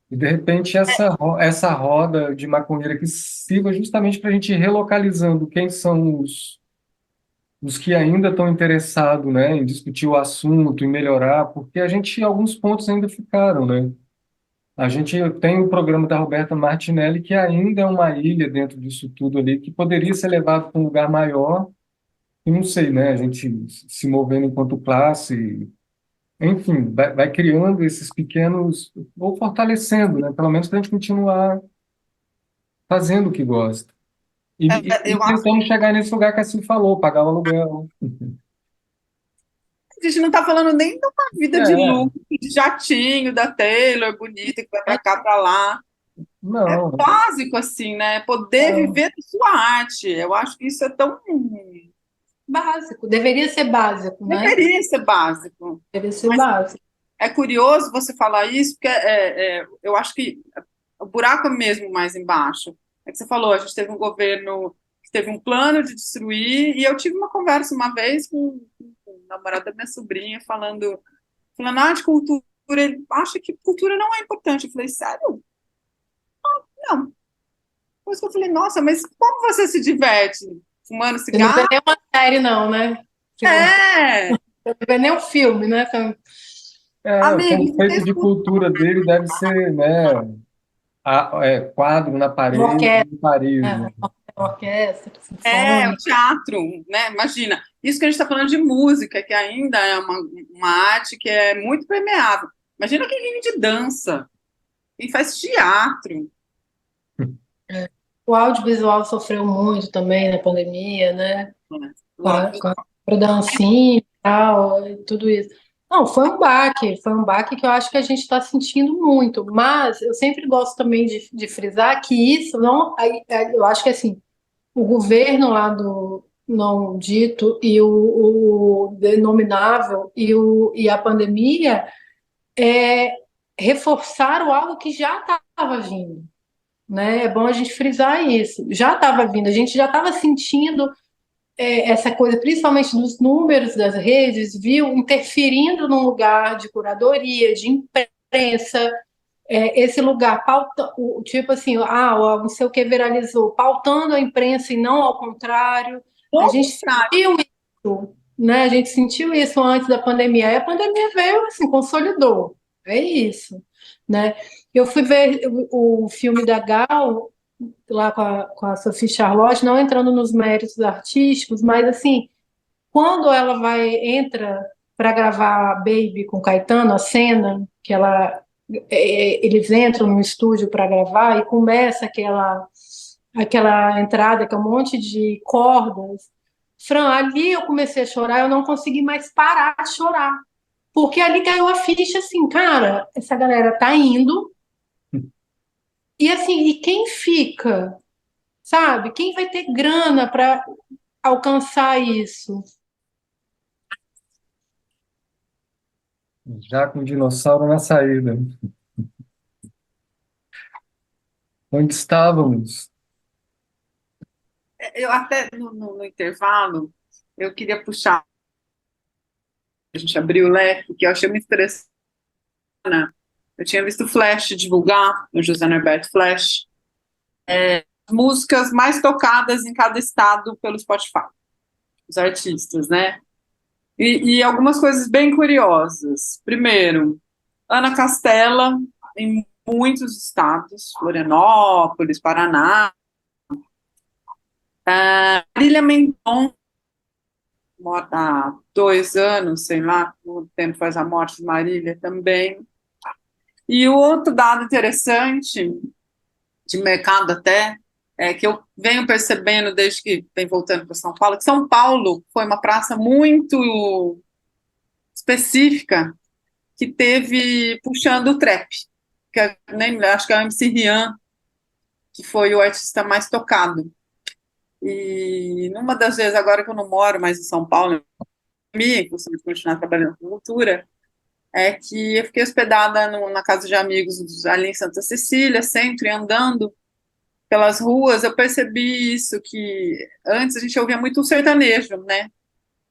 E, de repente, essa roda de maconheira que sirva justamente para a gente ir relocalizando quem são os que ainda estão interessados, né, em discutir o assunto, em melhorar, porque a gente, alguns pontos ainda ficaram, né? A gente tem o programa da Roberta Martinelli, que ainda é uma ilha dentro disso tudo ali, que poderia ser levado para um lugar maior, e não sei, né? A gente se movendo enquanto classe, enfim, vai criando esses pequenos, ou fortalecendo, né? Pelo menos para a gente continuar fazendo o que gosta. E
Eu acho
tentando chegar nesse lugar que assim falou, pagar o aluguel.
que a gente não está falando nem de uma vida de
É,
luxo, de jatinho da Taylor, bonita, que vai para cá, para lá. É
não,
básico, assim, né? Poder
não.
viver da sua arte. Eu acho que isso é tão.
Básico, deveria ser básico, né?
Deveria ser básico.
Deveria ser básico.
É curioso você falar isso, porque eu acho que o buraco é mesmo mais embaixo. É que você falou, a gente teve um governo que teve um plano de destruir, e eu tive uma conversa uma vez com o namorado da minha sobrinha, falando, de cultura, ele acha que cultura não é importante. Eu falei, sério? Não. Depois que eu falei, nossa, mas como você se diverte? Fumando
Você não vê
cigarro?
nenhuma série, não, né?
É,
Você não vê nem um filme, né? Então,
O
amigo, você
conceito
fez
de cultura dele deve ser, né, quadro na
uma
parede
orquestra,
em Paris,
né?
né?
Uma orquestra
o
sinfônica.
teatro, né? Imagina, isso que a gente está falando de música, que ainda é uma arte que é muito permeável. Imagina quem vive de dança, quem faz teatro.
O audiovisual sofreu muito também na pandemia, né?
Né?
Com a dancinha e tal, e tudo isso. Não, foi um baque que eu acho que a gente está sentindo muito, mas eu sempre gosto também de frisar que isso não, eu acho que assim, o governo lá do não dito e o denominável e a pandemia reforçaram algo que já estava vindo, né? É bom a gente frisar isso. Já estava vindo, a gente já estava sentindo essa coisa, principalmente dos números das redes, viu, interferindo num lugar de curadoria, de imprensa, esse lugar, tipo assim, não sei o que viralizou, pautando a imprensa e não ao contrário. A
Ao
gente
contrário,
sentiu isso, né? A gente sentiu isso antes da pandemia. Aí a pandemia veio, assim, consolidou. É isso, né? Eu fui ver o filme da Gal, lá com a Sophie Charlotte, não entrando nos méritos artísticos, mas assim, quando ela entra para gravar Baby com Caetano, a cena que eles entram no estúdio para gravar e começa aquela entrada que é um monte de cordas. Fran, ali eu comecei a chorar, eu não consegui mais parar de chorar. Porque ali caiu a ficha assim, cara, essa galera tá indo, e assim, e quem fica? Sabe? Quem vai ter grana para alcançar isso?
Já com o dinossauro na saída. Onde estávamos?
eu até no intervalo, eu queria puxar, a gente abriu o leque, que eu achei muito interessante. Eu tinha visto o Flash divulgar, o José Norberto Flash, músicas mais tocadas em cada estado pelo Spotify, os artistas, né? E algumas coisas bem curiosas. Primeiro, Ana Castela, em muitos estados, Florianópolis, Paraná. Marília Mendonça, morta há 2 anos, sei lá, o tempo faz a morte de Marília também. E o outro dado interessante, de mercado até, é que eu venho percebendo desde que vem voltando para São Paulo, que São Paulo foi uma praça muito específica que teve puxando o trap, que eu nem lembro, acho que é o MC Rian, que foi o artista mais tocado. E numa das vezes, agora que eu não moro mais em São Paulo, eu gostaria de continuar trabalhando com cultura, é que eu fiquei hospedada na casa de amigos ali em Santa Cecília, sempre andando pelas ruas, eu percebi isso, que antes a gente ouvia muito o sertanejo, né?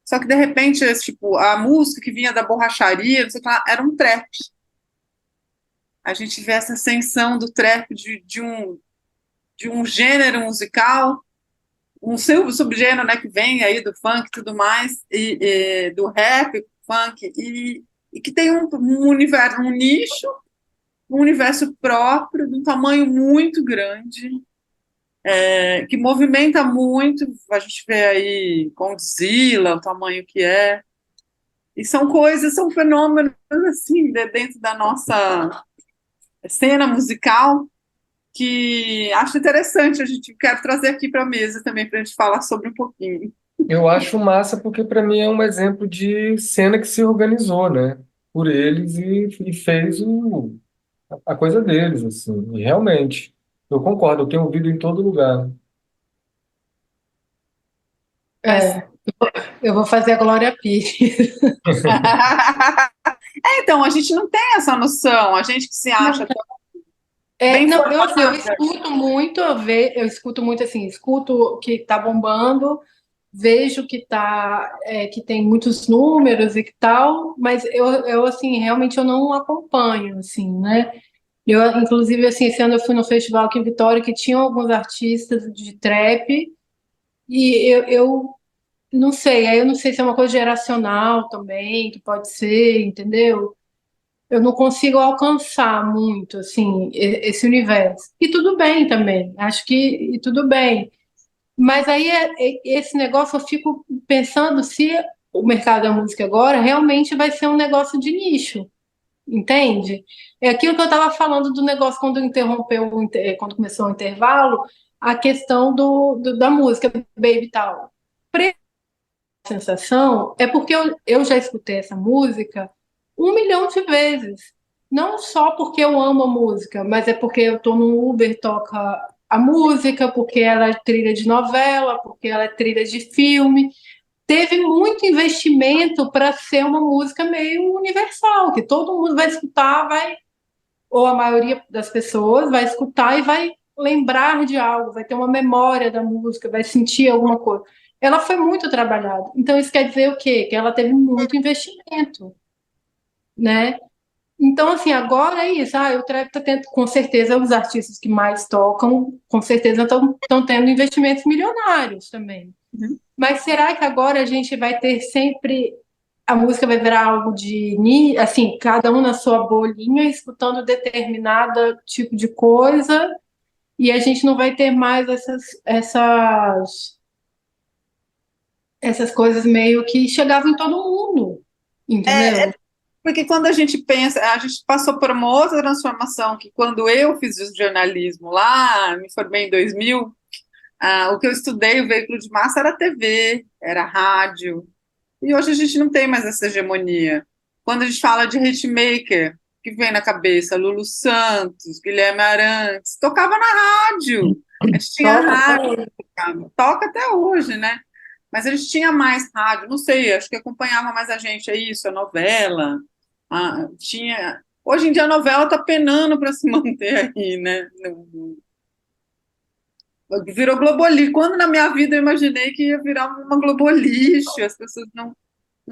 Só que de repente, tipo, a música que vinha da borracharia, você fala, era um trap. A gente vê essa ascensão do trap de um gênero musical, um subgênero, né, que vem aí do funk e tudo mais, e do rap, funk, e que tem um universo, um nicho, um universo próprio, de um tamanho muito grande, que movimenta muito, a gente vê aí Godzilla, o tamanho que é, e são coisas, são fenômenos, assim, dentro da nossa cena musical, que acho interessante, a gente quer trazer aqui para a mesa também, para a gente falar sobre um pouquinho.
Eu acho massa porque para mim é um exemplo de cena que se organizou, né? Por eles e fez a coisa deles, assim. E realmente, eu concordo, eu tenho ouvido em todo lugar.
Mas,
É, eu vou fazer a Glória Pires.
então, a gente não tem essa noção, a gente que se acha tão bem
Não, eu, assim, eu
formada.
escuto muito, eu escuto muito assim, escuto o que tá bombando, vejo que que tem muitos números e que tal, mas eu assim, realmente eu não acompanho, assim, né? Eu, inclusive, assim, esse ano eu fui no festival aqui em Vitória que tinha alguns artistas de trap e eu não sei, aí eu não sei se é uma coisa geracional também, que pode ser, entendeu? Eu não consigo alcançar muito, assim, esse universo. E tudo bem também, acho que e tudo bem. Mas aí esse negócio eu fico pensando se o mercado da música agora realmente vai ser um negócio de nicho, entende? É aquilo que eu estava falando do negócio quando interrompeu, quando começou o intervalo, a questão da música, Baby e tal. Sensação é porque eu já escutei essa música 1 milhão de vezes. Não só porque eu amo a música, mas é porque eu tô no Uber, toca a música, porque ela é trilha de novela, porque ela é trilha de filme. Teve muito investimento para ser uma música meio universal, que todo mundo vai escutar, ou a maioria das pessoas vai escutar e vai lembrar de algo, vai ter uma memória da música, vai sentir alguma coisa. Ela foi muito trabalhada. Então, isso quer dizer o quê? Que ela teve muito investimento, né? Então, assim, agora é isso. O trap tá tendo, com certeza, os artistas que mais tocam, com certeza estão tendo investimentos milionários também.
Uhum.
Mas será que agora a gente vai ter sempre a música vai virar algo de assim, cada um na sua bolinha, escutando determinado tipo de coisa, e a gente não vai ter mais essas coisas meio que chegavam em todo mundo, entendeu?
Porque quando a gente pensa, a gente passou por uma outra transformação, que quando eu fiz jornalismo lá, me formei em 2000, o que eu estudei, o veículo de massa era TV, era rádio, e hoje a gente não tem mais essa hegemonia. Quando a gente fala de hitmaker, que vem na cabeça, Lulu Santos, Guilherme Arantes, tocava na rádio, a gente tinha
Toca até
rádio,
hoje.
toca até hoje, né? Mas a gente tinha mais rádio, não sei, acho que acompanhava mais a gente, é isso, a novela, tinha... Hoje em dia a novela está penando para se manter aí, né? Virou Globoli. Quando na minha vida eu imaginei que ia virar uma Globolixo, as pessoas não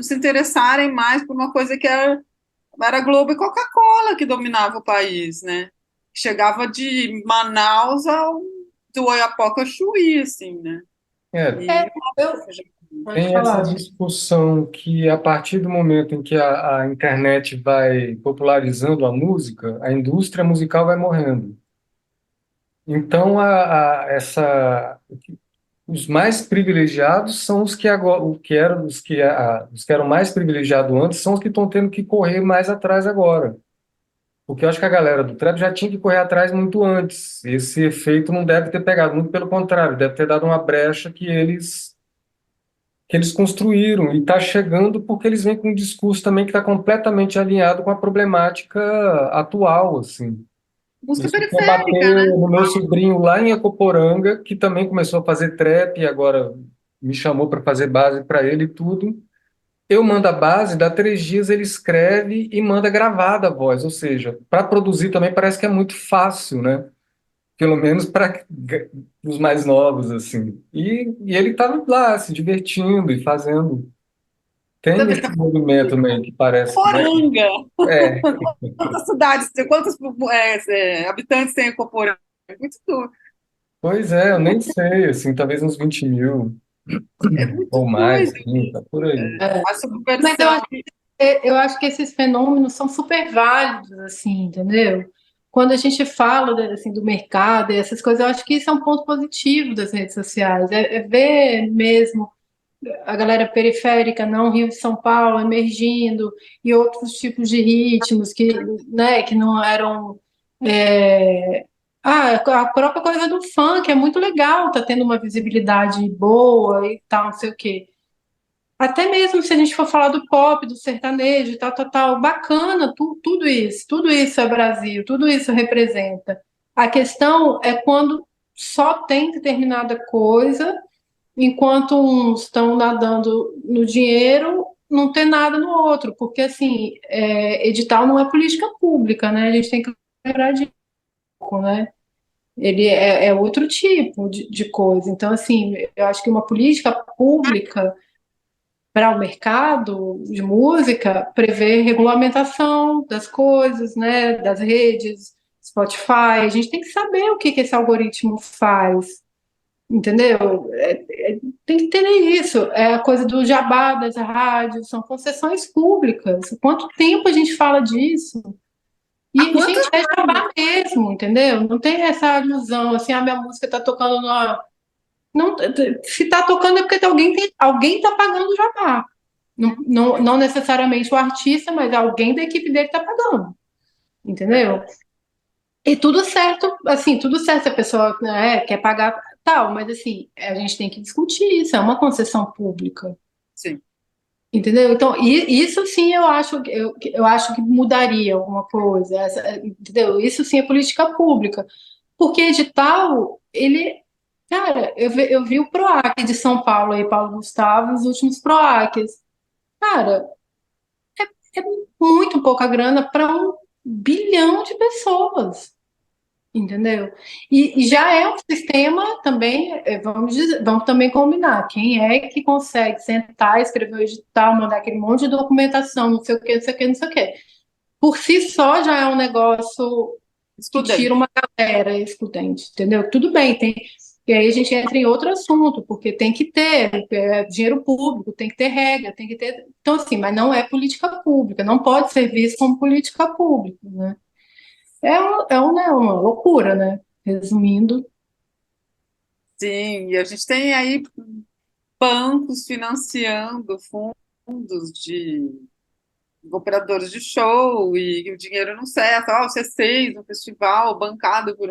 se interessarem mais por uma coisa que era Globo e Coca-Cola que dominava o país, né? Chegava de Manaus do Oiapoque ao Chuí, assim, né?
É,
É,
E
eu, pode
tem essa
falar.
discussão que a partir do momento em que a internet vai popularizando a música, a indústria musical vai morrendo. Então, os mais privilegiados são os que agora, o que eram, os que eram mais privilegiados antes são os que estão tendo que correr mais atrás agora. Porque eu acho que a galera do trap já tinha que correr atrás muito antes. Esse efeito não deve ter pegado, muito pelo contrário, deve ter dado uma brecha que eles construíram e está chegando porque eles vêm com um discurso também que está completamente alinhado com a problemática atual, assim.
Música
Isso quer
periférica, né?
bater no meu sobrinho lá em Ecoporanga, que também começou a fazer trap e agora me chamou para fazer base para ele e tudo. Eu mando a base, dá 3 dias ele escreve e manda gravada a voz, ou seja, para produzir também parece que é muito fácil, né? Pelo menos para os mais novos, assim. E ele estava lá se divertindo e fazendo. Tem
Ele
esse
tá
movimento meio que parece que, né?
Coporanga.
É,
Quantas cidades, quantos habitantes tem Coporanga? Muito,
pois é, eu nem sei, assim, talvez uns 20 mil
é muito
ou mais,
doido
30, por aí.
a
Mas
subversão.
eu acho que esses fenômenos são super válidos, assim, entendeu? Quando a gente fala assim, do mercado e essas coisas, eu acho que isso é um ponto positivo das redes sociais. É ver mesmo a galera periférica, não Rio de São Paulo, emergindo, e outros tipos de ritmos que, né, que não eram. é, a própria coisa do funk é muito legal, tá tendo uma visibilidade boa e tal, não sei o quê. Até mesmo se a gente for falar do pop, do sertanejo, e tal, tal, tal, bacana, tudo isso é Brasil, tudo isso representa. A questão é quando só tem determinada coisa, enquanto uns estão nadando no dinheiro, não tem nada no outro, porque assim, edital não é política pública, né? A gente tem que lembrar disso, né? Ele é outro tipo de coisa. Então, assim, eu acho que uma política pública para o mercado de música prevê regulamentação das coisas, né, das redes, Spotify. A gente tem que saber o que que esse algoritmo faz, entendeu? Tem que entender isso. É a coisa do jabá das rádios, são concessões públicas. Quanto tempo a gente fala disso?
Há
E,
quantos
gente, é jabá mesmo, entendeu? Não tem essa ilusão, assim, a minha música está tocando no... Não, se está tocando é porque alguém tá pagando o jabá. Não necessariamente o artista, mas alguém da equipe dele está pagando, entendeu? E tudo certo, assim, tudo certo se a pessoa, né, quer pagar tal, mas assim, a gente tem que discutir isso, é uma concessão pública,
sim.
entendeu? Então, isso sim eu acho que mudaria alguma coisa, entendeu? Isso sim é política pública, porque edital, ele, cara, eu vi o PROAC de São Paulo aí, Paulo Gustavo, os últimos PROACs. Cara, é muito pouca grana para 1 bilhão de pessoas, entendeu? E já é um sistema também, vamos também combinar, quem é que consegue sentar, escrever o edital, mandar aquele monte de documentação, não sei o que, não sei o que, não sei o que. Por si só já é um negócio que tira
Estudante.
uma galera excludente, entendeu? Tudo bem, tem. E aí a gente entra em outro assunto, porque tem que ter dinheiro público, tem que ter regra, tem que ter. Então, assim, mas não é política pública, não pode ser visto como política pública, né? Né, uma loucura, né? Resumindo,
Sim, e a gente tem aí bancos financiando fundos de operadores de show e o dinheiro não cessa. O C6, um festival bancado por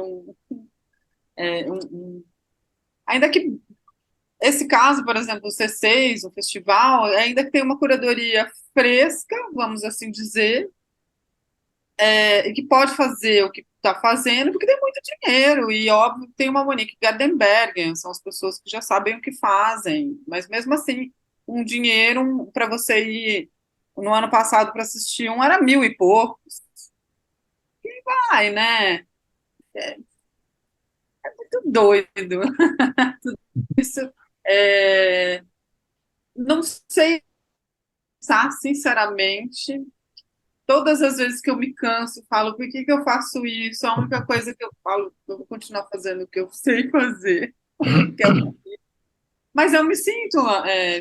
ainda que esse caso, por exemplo, o C6, um festival, ainda que tenha uma curadoria fresca, vamos assim dizer, e que pode fazer o que está fazendo, porque tem muito dinheiro, e óbvio tem uma Monique Gardenberger, são as pessoas que já sabem o que fazem, mas mesmo assim, um dinheiro para você ir no ano passado para assistir um era mil e poucos, vai, né? Muito doido. Isso, é, não sei pensar, sinceramente, todas as vezes que eu me canso, falo, por que que eu faço isso? A única coisa que eu falo, eu vou continuar fazendo o que eu sei fazer, que é mas eu me sinto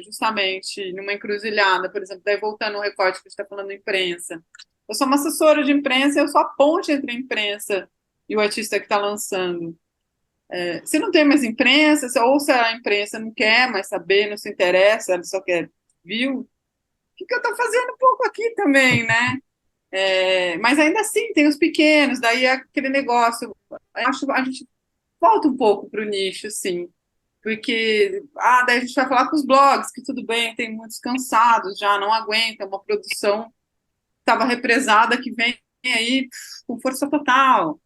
justamente numa encruzilhada, por exemplo, daí voltando ao recorte que a gente está falando da imprensa. Eu sou uma assessora de imprensa, eu sou a ponte entre a imprensa e o artista que está lançando. Se não tem mais imprensa, ou se a imprensa não quer mais saber, não se interessa, ela só quer view, o que que eu estou fazendo um pouco aqui também, né? Mas ainda assim, tem os pequenos, daí é aquele negócio. Eu acho que a gente volta um pouco para o nicho, assim, porque daí a gente vai falar com os blogs, que tudo bem, tem muitos cansados já, não aguentam uma produção que estava represada que vem aí com força total.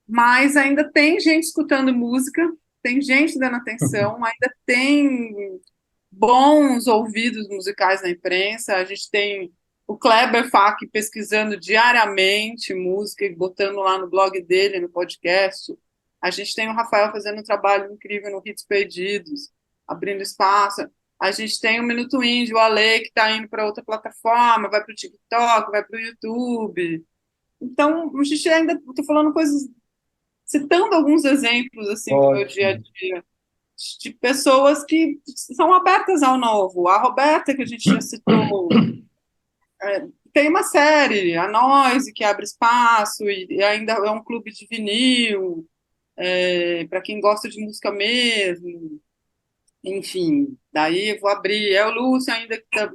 Mas ainda tem gente escutando música, tem gente dando atenção, ainda tem bons ouvidos musicais na imprensa. A gente tem o Kleber Fak pesquisando diariamente música e botando lá no blog dele, no podcast. A gente tem o Rafael fazendo um trabalho incrível no Hits Perdidos, abrindo espaço. A gente tem o Minuto Indie, o Ale, que está indo para outra plataforma, vai para o TikTok, vai para o YouTube. Então, a gente ainda, estou falando coisas, citando alguns exemplos assim do meu dia a
Ótimo.
dia, de pessoas que são abertas ao novo. A Roberta, que a gente já citou, tem uma série, a Noise, que abre espaço, e ainda é um clube de vinil, para quem gosta de música mesmo. Enfim, daí eu vou abrir. É o Lúcio ainda que está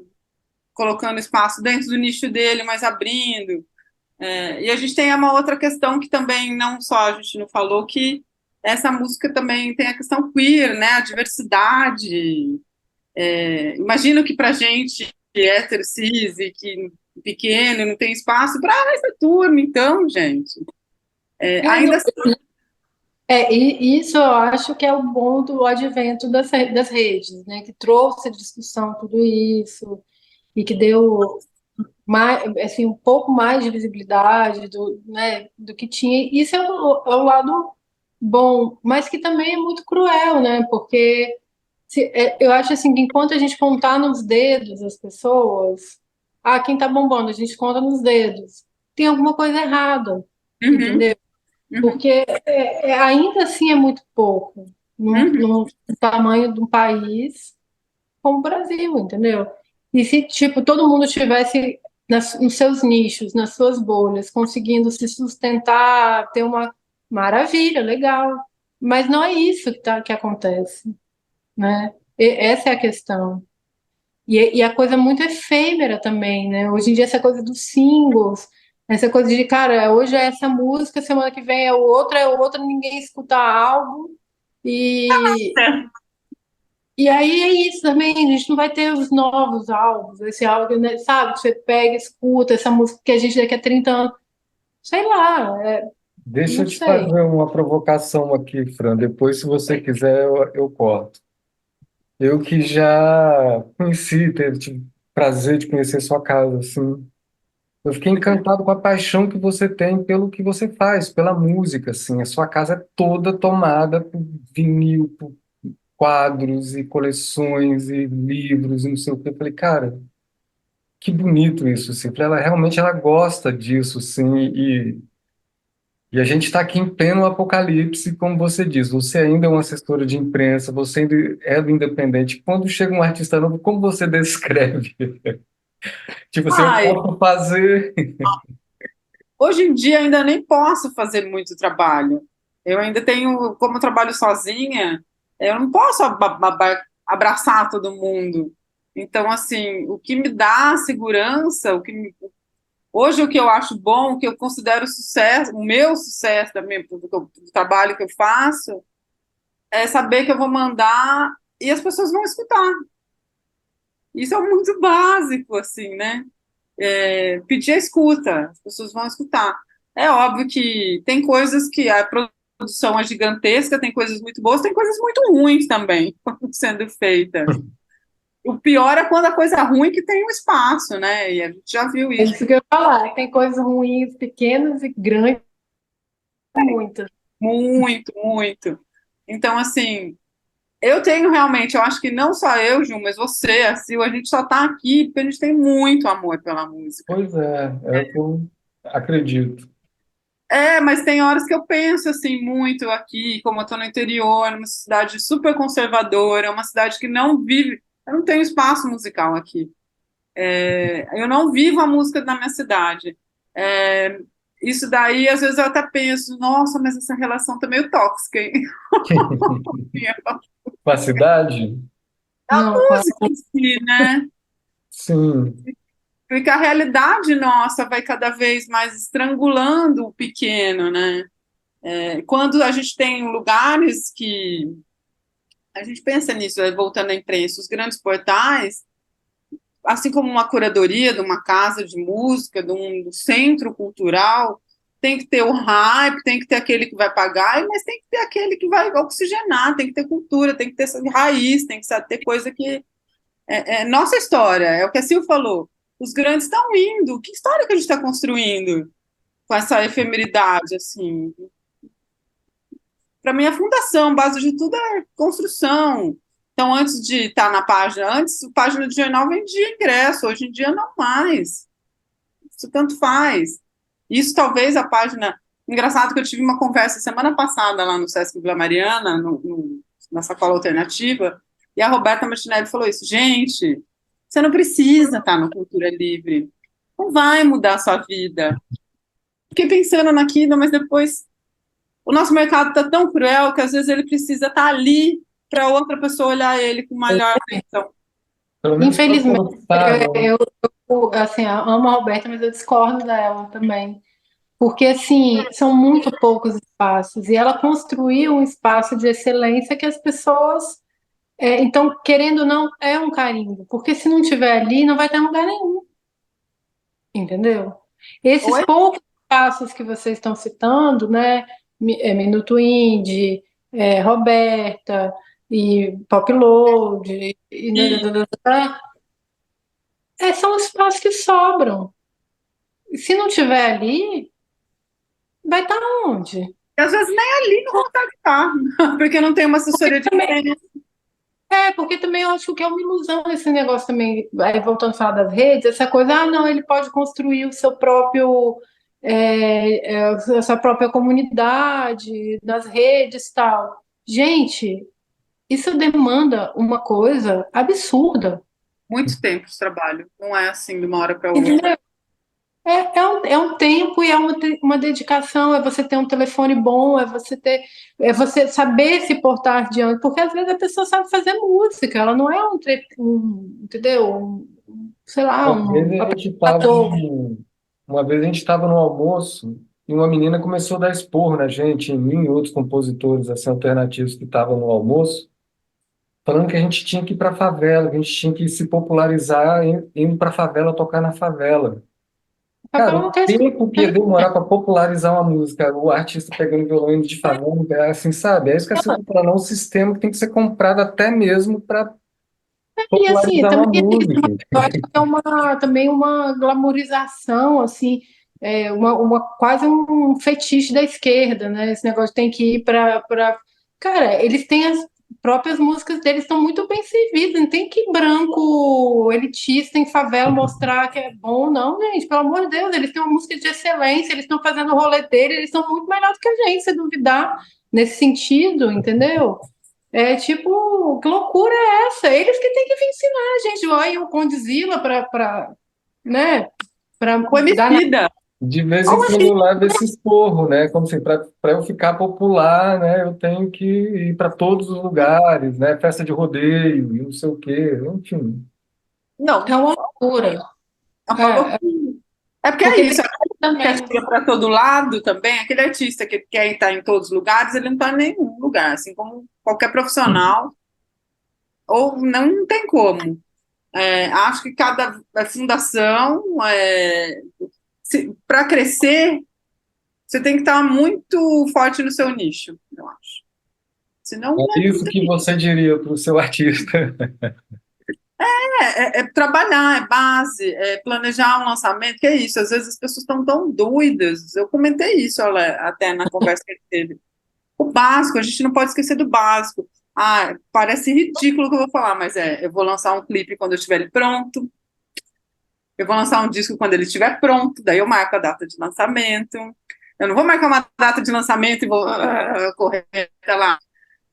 colocando espaço dentro do nicho dele, mas abrindo. E a gente tem uma outra questão que também não só a gente não falou, que essa música também tem a questão queer, né? A diversidade. Imagino que para gente hétero, cis e que pequeno, não tem espaço para essa turma, então, gente.
Não,
Ainda assim,
e isso eu acho que é o bom do advento das redes, né? Que trouxe à discussão tudo isso e que deu mais, assim, um pouco mais de visibilidade né, do que tinha. Isso é o lado bom, mas que também é muito cruel, né? Porque eu acho assim que enquanto a gente contar nos dedos as pessoas, quem tá bombando, a gente conta nos dedos, tem alguma coisa errada,
uhum,
entendeu?
uhum,
Porque ainda assim é muito pouco
uhum.
no tamanho de um país como o Brasil, entendeu? E se, tipo, todo mundo tivesse nos seus nichos, nas suas bolhas, conseguindo se sustentar, ter uma maravilha, legal. Mas não é isso que acontece, né? Essa é a questão. E a coisa muito efêmera também, né? Hoje em dia, essa coisa dos singles, essa coisa de, cara, hoje é essa música, semana que vem é outra, ninguém escuta álbum. E, e aí é isso também, a gente não vai ter os novos álbuns, esse álbum, né, sabe? Você pega, escuta essa música que a gente daqui a 30 anos, sei lá,
Deixa
não
eu te
sei.
fazer uma provocação aqui, Fran. Depois, se você quiser, eu corto. Eu que já conheci, tive prazer de conhecer sua casa, assim. Eu fiquei encantado com a paixão que você tem pelo que você faz, pela música, assim. A sua casa é toda tomada por vinil, por quadros e coleções e livros e não sei o quê. Eu falei, cara, que bonito isso, assim. Ela realmente ela gosta disso, sim. E a gente está aqui em pleno apocalipse, como você diz. Você ainda é uma assessora de imprensa, você ainda é do independente. Quando chega um artista novo, como você descreve? Tipo assim, eu
Ai,
posso fazer.
hoje em dia ainda nem posso fazer muito trabalho. Eu ainda tenho, como eu trabalho sozinha, eu não posso abraçar todo mundo. Então, assim, o que me dá segurança, hoje o que eu acho bom, o que eu considero sucesso, o meu sucesso do trabalho que eu faço, é saber que eu vou mandar e as pessoas vão escutar. Isso é muito básico, assim, né? Pedir a escuta, as pessoas vão escutar. É óbvio que tem coisas que a produção é gigantesca, tem coisas muito boas, tem coisas muito ruins também sendo feitas. O pior é quando a coisa ruim que tem um espaço, né? E a gente já viu
É
isso
isso que eu ia falar, tem coisas ruins, pequenas e grandes, muitas.
muito, muito. Então, assim, eu tenho realmente, eu acho que não só eu, Ju, mas você, a Sil, a gente só está aqui porque a gente tem muito amor pela música.
Pois é o que eu acredito.
Mas tem horas que eu penso assim muito aqui, como eu estou no interior, numa cidade super conservadora, uma cidade que não vive, eu não tenho espaço musical aqui. Eu não vivo a música da minha cidade. É, isso daí, às vezes eu até penso, nossa, mas essa relação tá meio tóxica, hein?
Com a cidade?
Não,
Música em si, né?
Sim.
porque a realidade nossa vai cada vez mais estrangulando o pequeno, né? Quando a gente tem lugares que a gente pensa nisso, voltando à imprensa, os grandes portais, assim como uma curadoria de uma casa de música, de um centro cultural, tem que ter o hype, tem que ter aquele que vai pagar, mas tem que ter aquele que vai oxigenar, tem que ter cultura, tem que ter raiz, tem que ter coisa que é nossa história, é o que a Sil falou. Os grandes estão indo, que história que a gente está construindo com essa efemeridade, assim? Para mim, a fundação, a base de tudo é construção. Então, antes de estar na página, antes a página de jornal vendia ingresso, hoje em dia não mais. Isso tanto faz. Isso talvez a página. Engraçado que eu tive uma conversa semana passada lá no Sesc Vila Mariana, na Sacola Alternativa, e a Roberta Martinelli falou isso: gente, você não precisa estar no Cultura Livre. Não vai mudar a sua vida. Fiquei pensando naquilo, mas depois o nosso mercado está tão cruel que às vezes ele precisa estar ali para outra pessoa olhar ele com maior atenção.
Pelo menos
Infelizmente,
tá,
assim, eu amo a Roberta, mas eu discordo dela também. Porque, assim, são muito poucos espaços. E ela construiu um espaço de excelência que as pessoas. Então, querendo ou não, é um carimbo. Porque se não tiver ali, não vai ter lugar nenhum. Entendeu? Esses
Oi?
poucos espaços que vocês estão citando, né? Minuto Indie, Roberta e Pop Load, são espaços que sobram. Se não tiver ali, vai estar onde?
E às vezes nem ali não consegue estar, porque não tem uma assessoria de imprensa.
Porque também eu acho que é uma ilusão esse negócio também, aí voltando a falar das redes, essa coisa, não, ele pode construir o seu próprio, a sua própria comunidade, nas redes e tal. Gente, isso demanda uma coisa absurda,
Muito tempo de trabalho, não é assim de uma hora para outra.
entendeu? É um tempo e é uma dedicação, é você ter um telefone bom, é você saber se portar diante, porque às vezes a pessoa sabe fazer música, ela não é entendeu? Sei lá,
uma vez
um
a gente estava
apresentador.
uma vez a gente estava no almoço e uma menina começou a dar esporro na gente, em mim e outros compositores assim, alternativos que estavam no almoço, falando que a gente tinha que ir para a favela, que a gente tinha que se popularizar indo para a favela tocar na favela. Cara,
Ela
o
não quer escutar.
tempo que ia demorar para popularizar uma música, o artista pegando violão indo de favela, assim, sabe? É isso que a Silvia fala, não, um sistema que tem que ser comprado até mesmo para
E assim,
popularizar uma
também
música.
eu acho que também uma glamorização, assim, quase um fetiche da esquerda, né? Esse negócio tem que ir para. Cara, eles têm as próprias músicas deles, estão muito bem servidas, não tem que branco elitista em favela mostrar que é bom, não, gente, pelo amor de Deus, eles têm uma música de excelência, eles estão fazendo o rolê dele, eles são muito melhores que a gente, se duvidar, nesse sentido, entendeu? É tipo, que loucura é essa? Eles que têm que vir ensinar a gente. Olha o Condzilla né, para
O
dar na.
Emicida,
De vez em
Como
quando
assim?
eu levo esse esporro, né? Como assim, para eu ficar popular, né? Eu tenho que ir para todos os lugares, né? Festa de rodeio, e não sei o quê, enfim.
É
não,
uma loucura.
é uma
É,
loucura. É porque é
porque
isso,
tem
aquele que
também.
chega para todo lado também, aquele artista que quer estar em todos os lugares, ele não está em nenhum lugar, assim como qualquer profissional, ou não tem como. Acho que cada fundação, para crescer, você tem que estar muito forte no seu nicho, eu acho. Senão,
É isso que você diria para o seu artista.
trabalhar, é base, é planejar um lançamento, que é isso. Às vezes as pessoas estão tão doidas. Eu comentei isso, olha, até na conversa que a gente teve. O básico, a gente não pode esquecer do básico. Ah, parece ridículo o que eu vou falar, mas eu vou lançar um clipe quando eu estiver ele pronto, eu vou lançar um disco quando ele estiver pronto, daí eu marco a data de lançamento. Eu não vou marcar uma data de lançamento e vou correr até lá.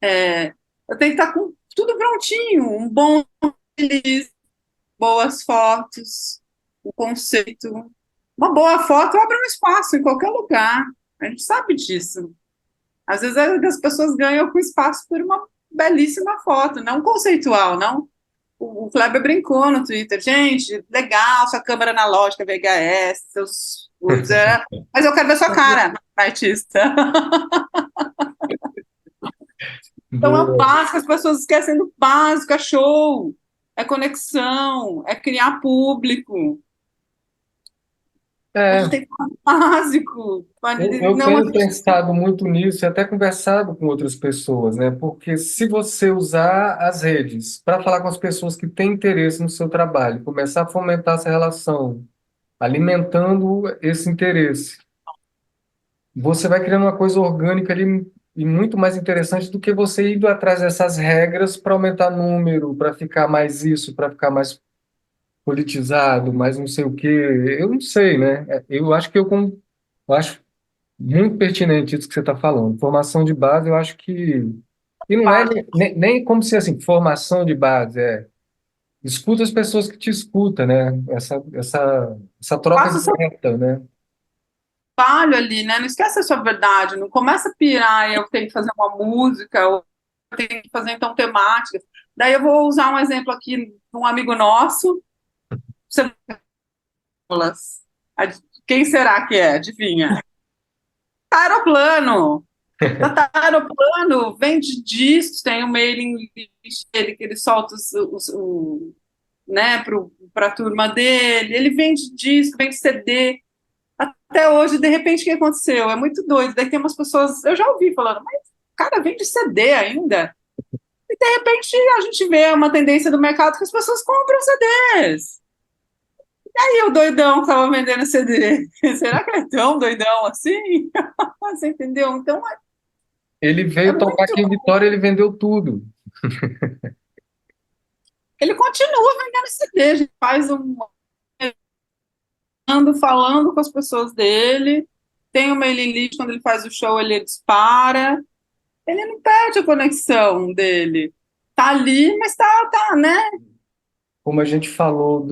É, eu tenho que estar com tudo prontinho, um bom release, boas fotos, o conceito. Uma boa foto abre um espaço em qualquer lugar. A gente sabe disso. Às vezes as pessoas ganham com espaço por uma belíssima foto, não conceitual, não. o Kleber brincou no Twitter, gente, legal, sua câmera analógica VHS, seus coisas, mas eu quero ver sua cara, artista. Então é o
Boa.
básico, as pessoas esquecem do básico, é show, é conexão, é criar público. A gente
É,
tem que falar do básico,
eu
não
tenho pensado muito nisso e até conversado com outras pessoas, né? Porque se você usar as redes para falar com as pessoas que têm interesse no seu trabalho, começar a fomentar essa relação, alimentando esse interesse, você vai criando uma coisa orgânica ali e muito mais interessante do que você indo atrás dessas regras para aumentar número, para ficar mais isso, para ficar mais politizado, mais não sei o quê. Eu não sei, né? Eu acho que eu acho muito pertinente isso que você está falando. Formação de base, eu acho que. E não é
básico.
nem como se assim, formação de base, escuta as pessoas que te escutam, né? Essa troca
Faça o seu
direta, né?
trabalho ali, né? Não esquece a sua verdade, não começa a pirar, eu tenho que fazer uma música, ou eu tenho que fazer então temáticas. Daí eu vou usar um exemplo aqui de um amigo nosso, Cebolas. Quem será que é? Adivinha? Aeroplano. Tata Aeroplano vende discos, tem o mailing list dele que ele solta né, para a turma dele. Ele vende disco, vende CD. Até hoje, de repente, o que aconteceu? É muito doido. Daí tem umas pessoas, eu já ouvi falando, mas o cara vende CD ainda. E de repente a gente vê uma tendência do mercado que as pessoas compram CDs. E o doidão que estava vendendo CD, será que ele é tão doidão assim? Você entendeu? Então
Ele
é
veio tocar
muito.
aqui em Vitória, ele vendeu tudo.
Ele continua vendendo CD, a gente faz um ando falando com as pessoas dele, tem o mailing list, quando ele faz o show, ele dispara. Ele não perde a conexão dele. Tá ali, mas tá, né?
Como a gente falou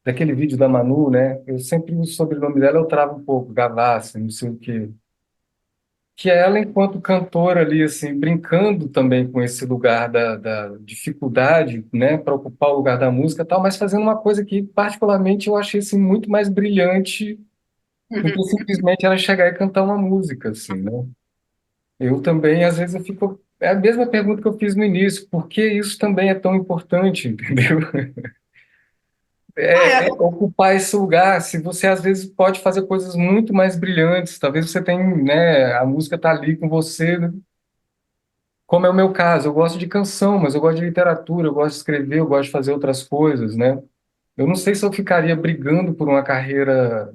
daquele vídeo da Manu, né? Eu sempre o sobrenome dela eu travo um pouco, Gavassi, não sei o quê. Que é ela, enquanto cantora ali, assim, brincando também com esse lugar da dificuldade, né, para ocupar o lugar da música e tal, mas fazendo uma coisa que, particularmente, eu achei, assim, muito mais brilhante do que simplesmente ela chegar e cantar uma música, assim, né? Eu também, às vezes, eu fico... É a mesma pergunta que eu fiz no início, por que isso também é tão importante, entendeu?
Ah,
É ocupar esse lugar, se você às vezes pode fazer coisas muito mais brilhantes, talvez você tenha, né, a música tá ali com você, como é o meu caso, eu gosto de canção, mas eu gosto de literatura, eu gosto de escrever, eu gosto de fazer outras coisas, né? Eu não sei se eu ficaria brigando por uma carreira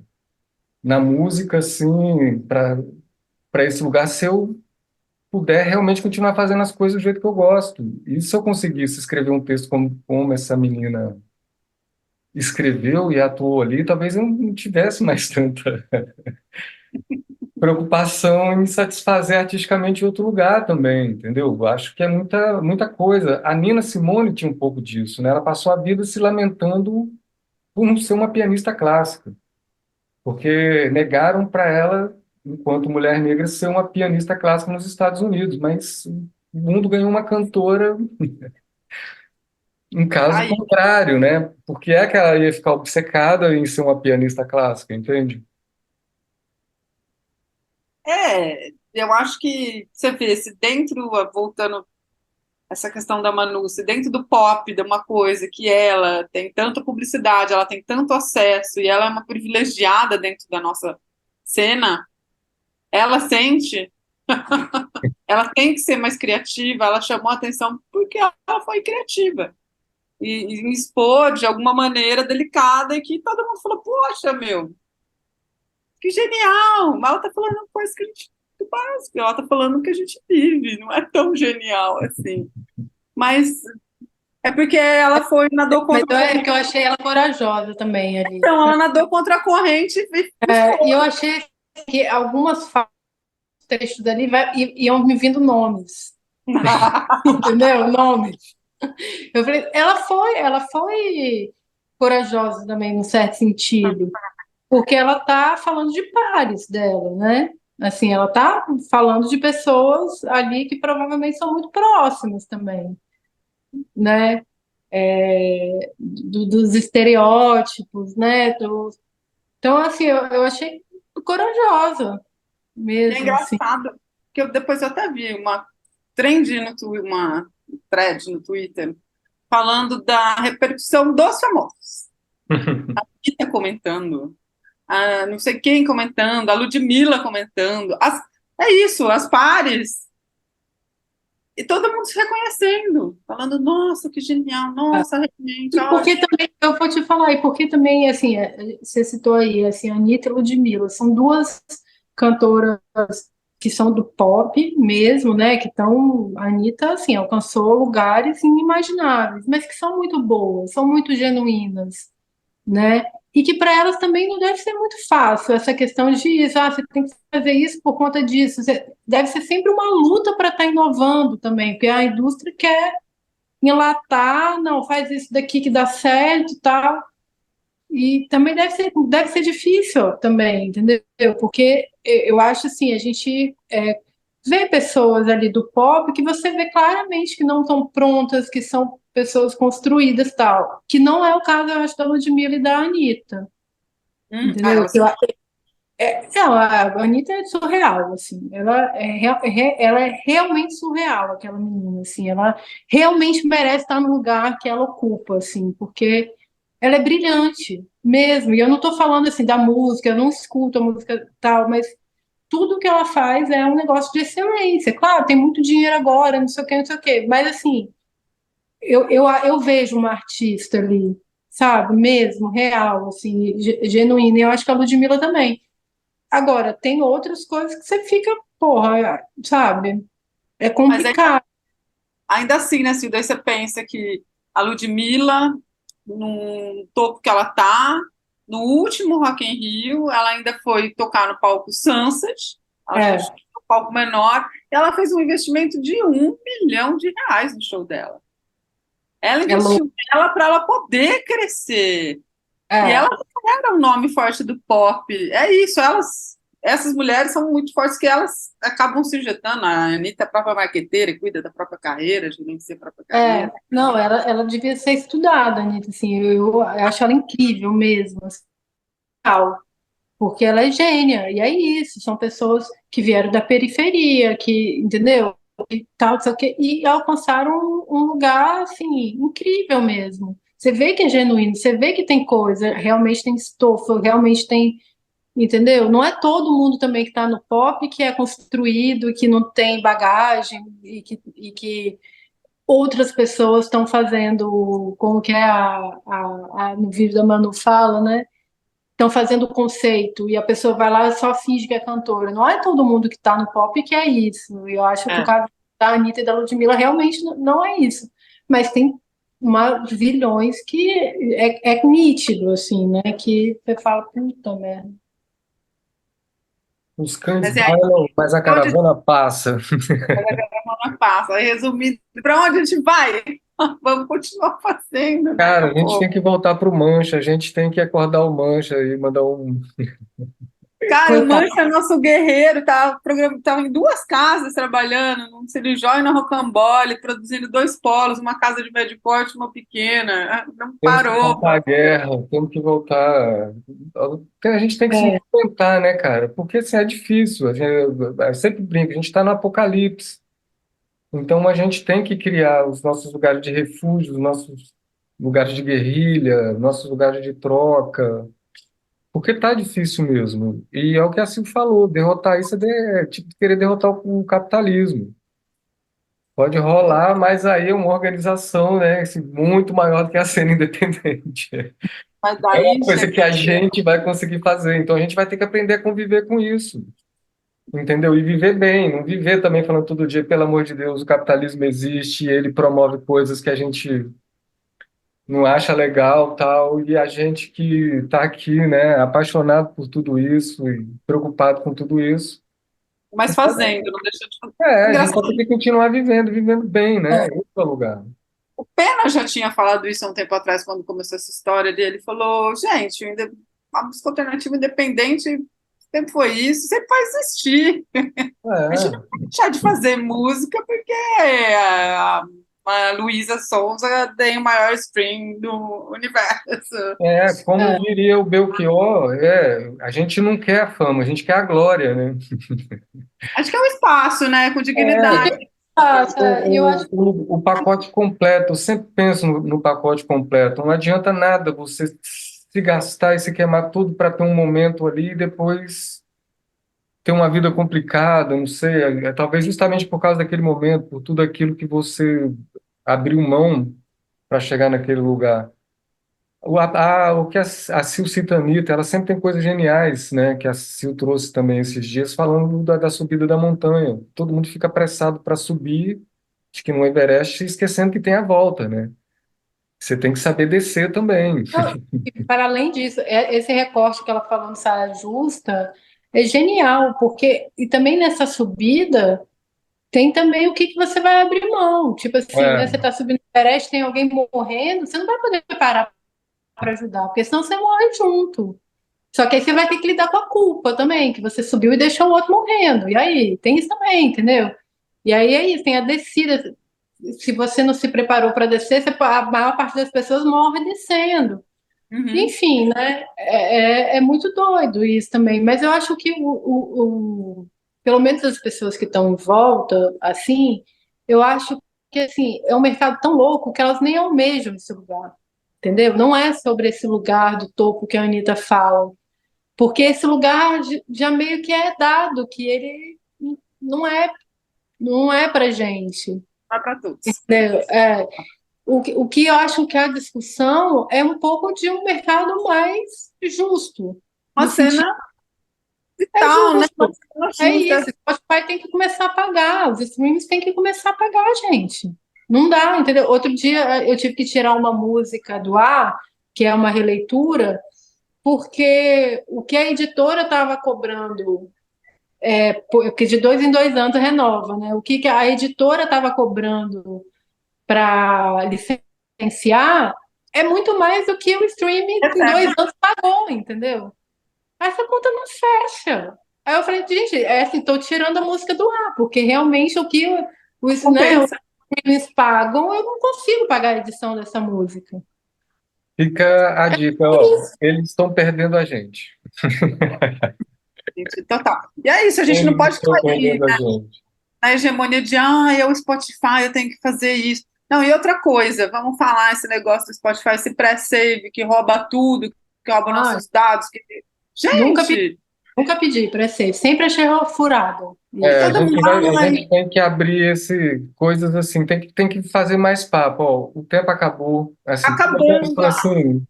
na música, assim, para esse lugar, se eu puder realmente continuar fazendo as coisas do jeito que eu gosto. E se eu conseguisse escrever um texto como essa menina escreveu e atuou ali, talvez eu não tivesse mais tanta preocupação em satisfazer artisticamente em outro lugar também, entendeu? Eu acho que é muita coisa. A Nina Simone tinha um pouco disso, né? Ela passou a vida se lamentando por não ser uma pianista clássica, porque negaram para ela, enquanto mulher negra, ser uma pianista clássica nos Estados Unidos, mas o mundo ganhou uma cantora em caso
aí,
contrário, né? Porque é que ela ia ficar obcecada em ser uma pianista clássica, entende?
eu acho que você vê, se dentro, voltando essa questão da Manu, se dentro do pop, de uma coisa que ela tem tanta publicidade, ela tem tanto acesso e ela é uma privilegiada dentro da nossa cena, ela sente, ela tem que ser mais criativa, ela chamou a atenção porque ela foi criativa. E expor de alguma maneira delicada e que todo mundo falou, poxa, meu, que genial! Mas ela tá falando coisa que a gente do básico, ela tá falando o que a gente vive, não é tão genial assim. Mas é porque ela foi, nadou
Mas
contra a
é que
corrente.
eu achei ela corajosa também ali.
Então, ela nadou contra a corrente e
E eu
foi.
achei que algumas falas do texto dali iam me vindo nomes, entendeu? Nomes. Eu falei, ela foi corajosa também, num certo sentido, porque ela tá falando de pares dela, né? Assim, ela está falando de pessoas ali que provavelmente são muito próximas também, né? Dos estereótipos, né? Então, assim, eu achei corajosa
E é
mesmo, assim.
engraçado que depois eu até vi uma uma thread no Twitter falando da repercussão dos famosos. Anitta comentando, não sei quem comentando, a Ludmilla comentando. É isso, as pares. E todo mundo se reconhecendo, falando, nossa, que genial, nossa, realmente,
E porque também, eu vou te falar, e porque também, assim, você citou aí, assim, a Anitta e a Ludmilla, são duas cantoras que são do pop mesmo, né, que estão, a Anitta, assim, alcançou lugares inimagináveis, mas que são muito boas, são muito genuínas, né, e que para elas também não deve ser muito fácil essa questão de, você tem que fazer isso por conta disso, deve ser sempre uma luta para estar inovando também, porque a indústria quer enlatar, não, faz isso daqui que dá certo e tal. E também deve ser difícil também, entendeu? Porque eu acho assim, a gente vê pessoas ali do pop que você vê claramente que não estão prontas, que são pessoas construídas tal. Que não é o caso, eu acho, da Ludmilla e da Anitta. Entendeu?
elas são
Não, a Anitta é surreal, assim. Ela é realmente surreal, aquela menina, assim. Ela realmente merece estar no lugar que ela ocupa, assim, porque ela é brilhante, mesmo. E eu não estou falando, assim, da música, eu não escuto a música tal, mas tudo que ela faz é um negócio de excelência. Claro, tem muito dinheiro agora, não sei o quê, não sei o quê. Mas, assim, eu vejo uma artista ali, sabe? Mesmo, real, assim, genuína. E eu acho que a Ludmilla também. Agora, tem outras coisas que você fica, porra, sabe? É
mas
complicado.
ainda assim, né, Silvia, aí você pensa que a Ludmilla, no topo que ela tá, no último Rock in Rio, ela ainda foi tocar no palco Sunset,
É,
acho que no palco menor, e ela fez um investimento de R$ 1 milhão no show dela. Ela
é louco.
investiu nela para ela poder crescer. E ela
É,
não era um nome forte do pop. É isso, essas mulheres são muito fortes que elas acabam se injetando. A Anitta é a própria marqueteira, cuida da própria carreira, gerencia a própria carreira.
não, ela devia ser estudada, Anitta, assim, eu acho ela incrível mesmo, assim, tal, porque ela é gênia, e é isso, são pessoas que vieram da periferia, que, entendeu? E tal, não sei o quê, e alcançaram um lugar, assim, incrível mesmo. Você vê que é genuíno, você vê que tem coisa, realmente tem estofo, realmente tem. Entendeu? Não é todo mundo também que está no pop que é construído, que não tem bagagem e que outras pessoas estão fazendo, como que é no vídeo da Manu fala, né? Estão fazendo o conceito e a pessoa vai lá e só finge que é cantora. Não é todo mundo que está no pop que é isso. E eu acho que o
É.
caso da Anitta e da Ludmilla realmente não é isso. Mas tem vilhões que é nítido, assim, né? Que você fala, puta merda.
Os cães
Mas é aí
bailam, mas a
onde
caravana passa.
a semana passa. Aí, resumindo, para onde a gente vai? Vamos continuar fazendo, né,
Cara,
meu
a gente
povo?
tem que voltar pro Mancha, a gente tem que acordar o Mancha e mandar um.
Cara, o
Coitado.
Mancha é nosso guerreiro, tava em duas casas trabalhando, no Cirijó e na Rocambole, produzindo dois polos, uma casa de médio porte e uma pequena. Não
Temos que
parou.
voltar à guerra, temos que voltar. A gente tem que se
É,
movimentar, né, cara? Porque assim, é difícil. Eu sempre brinco, a gente está no apocalipse. Então a gente tem que criar os nossos lugares de refúgio, os nossos lugares de guerrilha, nossos lugares de troca. Porque tá difícil mesmo. E é o que a Sil falou, derrotar isso é tipo querer derrotar o capitalismo. Pode rolar, mas aí é uma organização, né, assim, muito maior do que a cena independente.
Mas
É uma
daí
coisa
chega.
que a gente vai conseguir fazer. Então a gente vai ter que aprender a conviver com isso, entendeu? E viver bem, não viver também falando todo dia, pelo amor de Deus, o capitalismo existe, ele promove coisas que a gente não acha legal, tal, e a gente que está aqui, né, apaixonado por tudo isso e preocupado com tudo isso,
Mas fazendo, não deixa de fazer.
a gente vai
Engraçado,
ter que continuar vivendo, vivendo bem, né? Esse é o lugar.
o Pena já tinha falado isso há um tempo atrás, quando começou essa história dele. Ele falou: gente, a música alternativa independente sempre foi isso, sempre vai existir. A gente não
É,
vai deixar de fazer música porque a Luísa Sonza tem o maior stream do universo.
como
É,
diria o Belchior, a gente não quer a fama, a gente quer a glória, né?
Acho que é um espaço, né, com
é
dignidade.
que passa, e eu acho
O pacote completo, eu sempre penso no pacote completo. Não adianta nada você se gastar e se queimar tudo para ter um momento ali e depois ter uma vida complicada, não sei. Talvez justamente por causa daquele momento, por tudo aquilo que você abriu mão para chegar naquele lugar. O que a Sil cita, a Anitta, ela sempre tem coisas geniais, né? Que a Sil trouxe também esses dias, falando da subida da montanha. Todo mundo fica apressado para subir, acho que no Everest, esquecendo que tem a volta, né? Você tem que saber descer também.
não, e para além disso, esse recorte que ela falou no Saia Justa é genial, porque e também nessa subida tem também o que que você vai abrir mão. Tipo assim, né? Você
É,
está subindo o Everest, tem alguém morrendo, você não vai poder parar para ajudar, porque senão você morre junto. Só que aí você vai ter que lidar com a culpa também, que você subiu e deixou o outro morrendo. E aí, tem isso também, entendeu? E aí é isso, tem a descida. Se você não se preparou para descer, a maior parte das pessoas morre descendo.
Uhum.
Enfim, né? É muito doido isso também. Mas eu acho que pelo menos as pessoas que estão em volta, assim, eu acho que assim, é um mercado tão louco que elas nem almejam esse lugar. Entendeu? Não é sobre esse lugar do topo que a Anitta fala. Porque esse lugar já meio que é dado, que ele não é, não é pra gente.
Vai para todos.
Entendeu? O que eu acho que a discussão é um pouco de um mercado mais justo,
Uma
no sentido,
cena
é
vital, né? Uma
justo,
cena
é
justa.
isso, o Spotify tem que começar a pagar, os streams têm que começar a pagar, gente. Não dá, entendeu? Outro dia eu tive que tirar uma música do ar, que é uma releitura, porque o que a editora estava cobrando, porque de 2 em 2 anos renova, né? O que que a editora estava cobrando para licenciar é muito mais do que o streaming em
Recebe.
2 anos pagou, entendeu? Essa conta não fecha. Aí eu falei, gente, é assim, tô tirando a música do ar, porque realmente o que os
Compensa.
streamings pagam, eu não consigo pagar a edição dessa música.
fica a dica,
É
ó,
isso.
eles estão perdendo a gente.
Gente, total. E é isso, a gente não
Eles
pode
estão
cair
perdendo a gente.
na hegemonia de, é o Spotify, eu tenho que fazer isso. Não, e outra coisa, vamos falar esse negócio do Spotify, esse pré-save que rouba tudo, que rouba
Ai,
nossos dados.
nunca pedi,
Gente,
nunca pedi para ser, sempre achei furado
É,
isso.
a
ai,
gente tem que abrir coisas assim, tem que fazer mais papo. Ó, o tempo acabou, assim, toda vez
acabou.
fala assim,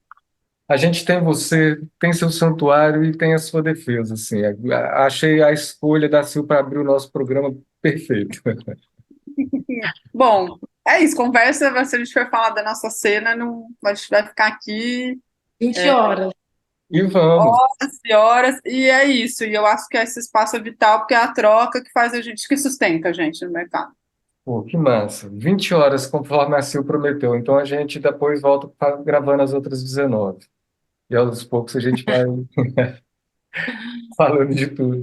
a gente tem você, tem seu santuário e tem a sua defesa, assim. Achei a escolha da Sil para abrir o nosso programa perfeito.
Bom, é isso, conversa, se a gente for falar da nossa cena, não, a gente vai ficar aqui
20 horas.
E vamos.
horas e horas, e é isso. E eu acho que esse espaço é vital, porque é a troca que faz a gente, que sustenta a gente no mercado.
Pô, que massa. 20 horas, conforme a Sil prometeu. Então a gente depois volta gravando as outras 19. E aos poucos a gente vai falando de tudo.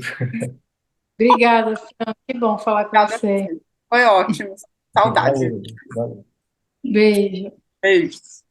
Obrigada, Fran. Que bom falar com
Obrigada a
você.
você. Foi ótimo. Saudade.
Valeu, valeu.
Beijo.
Beijos.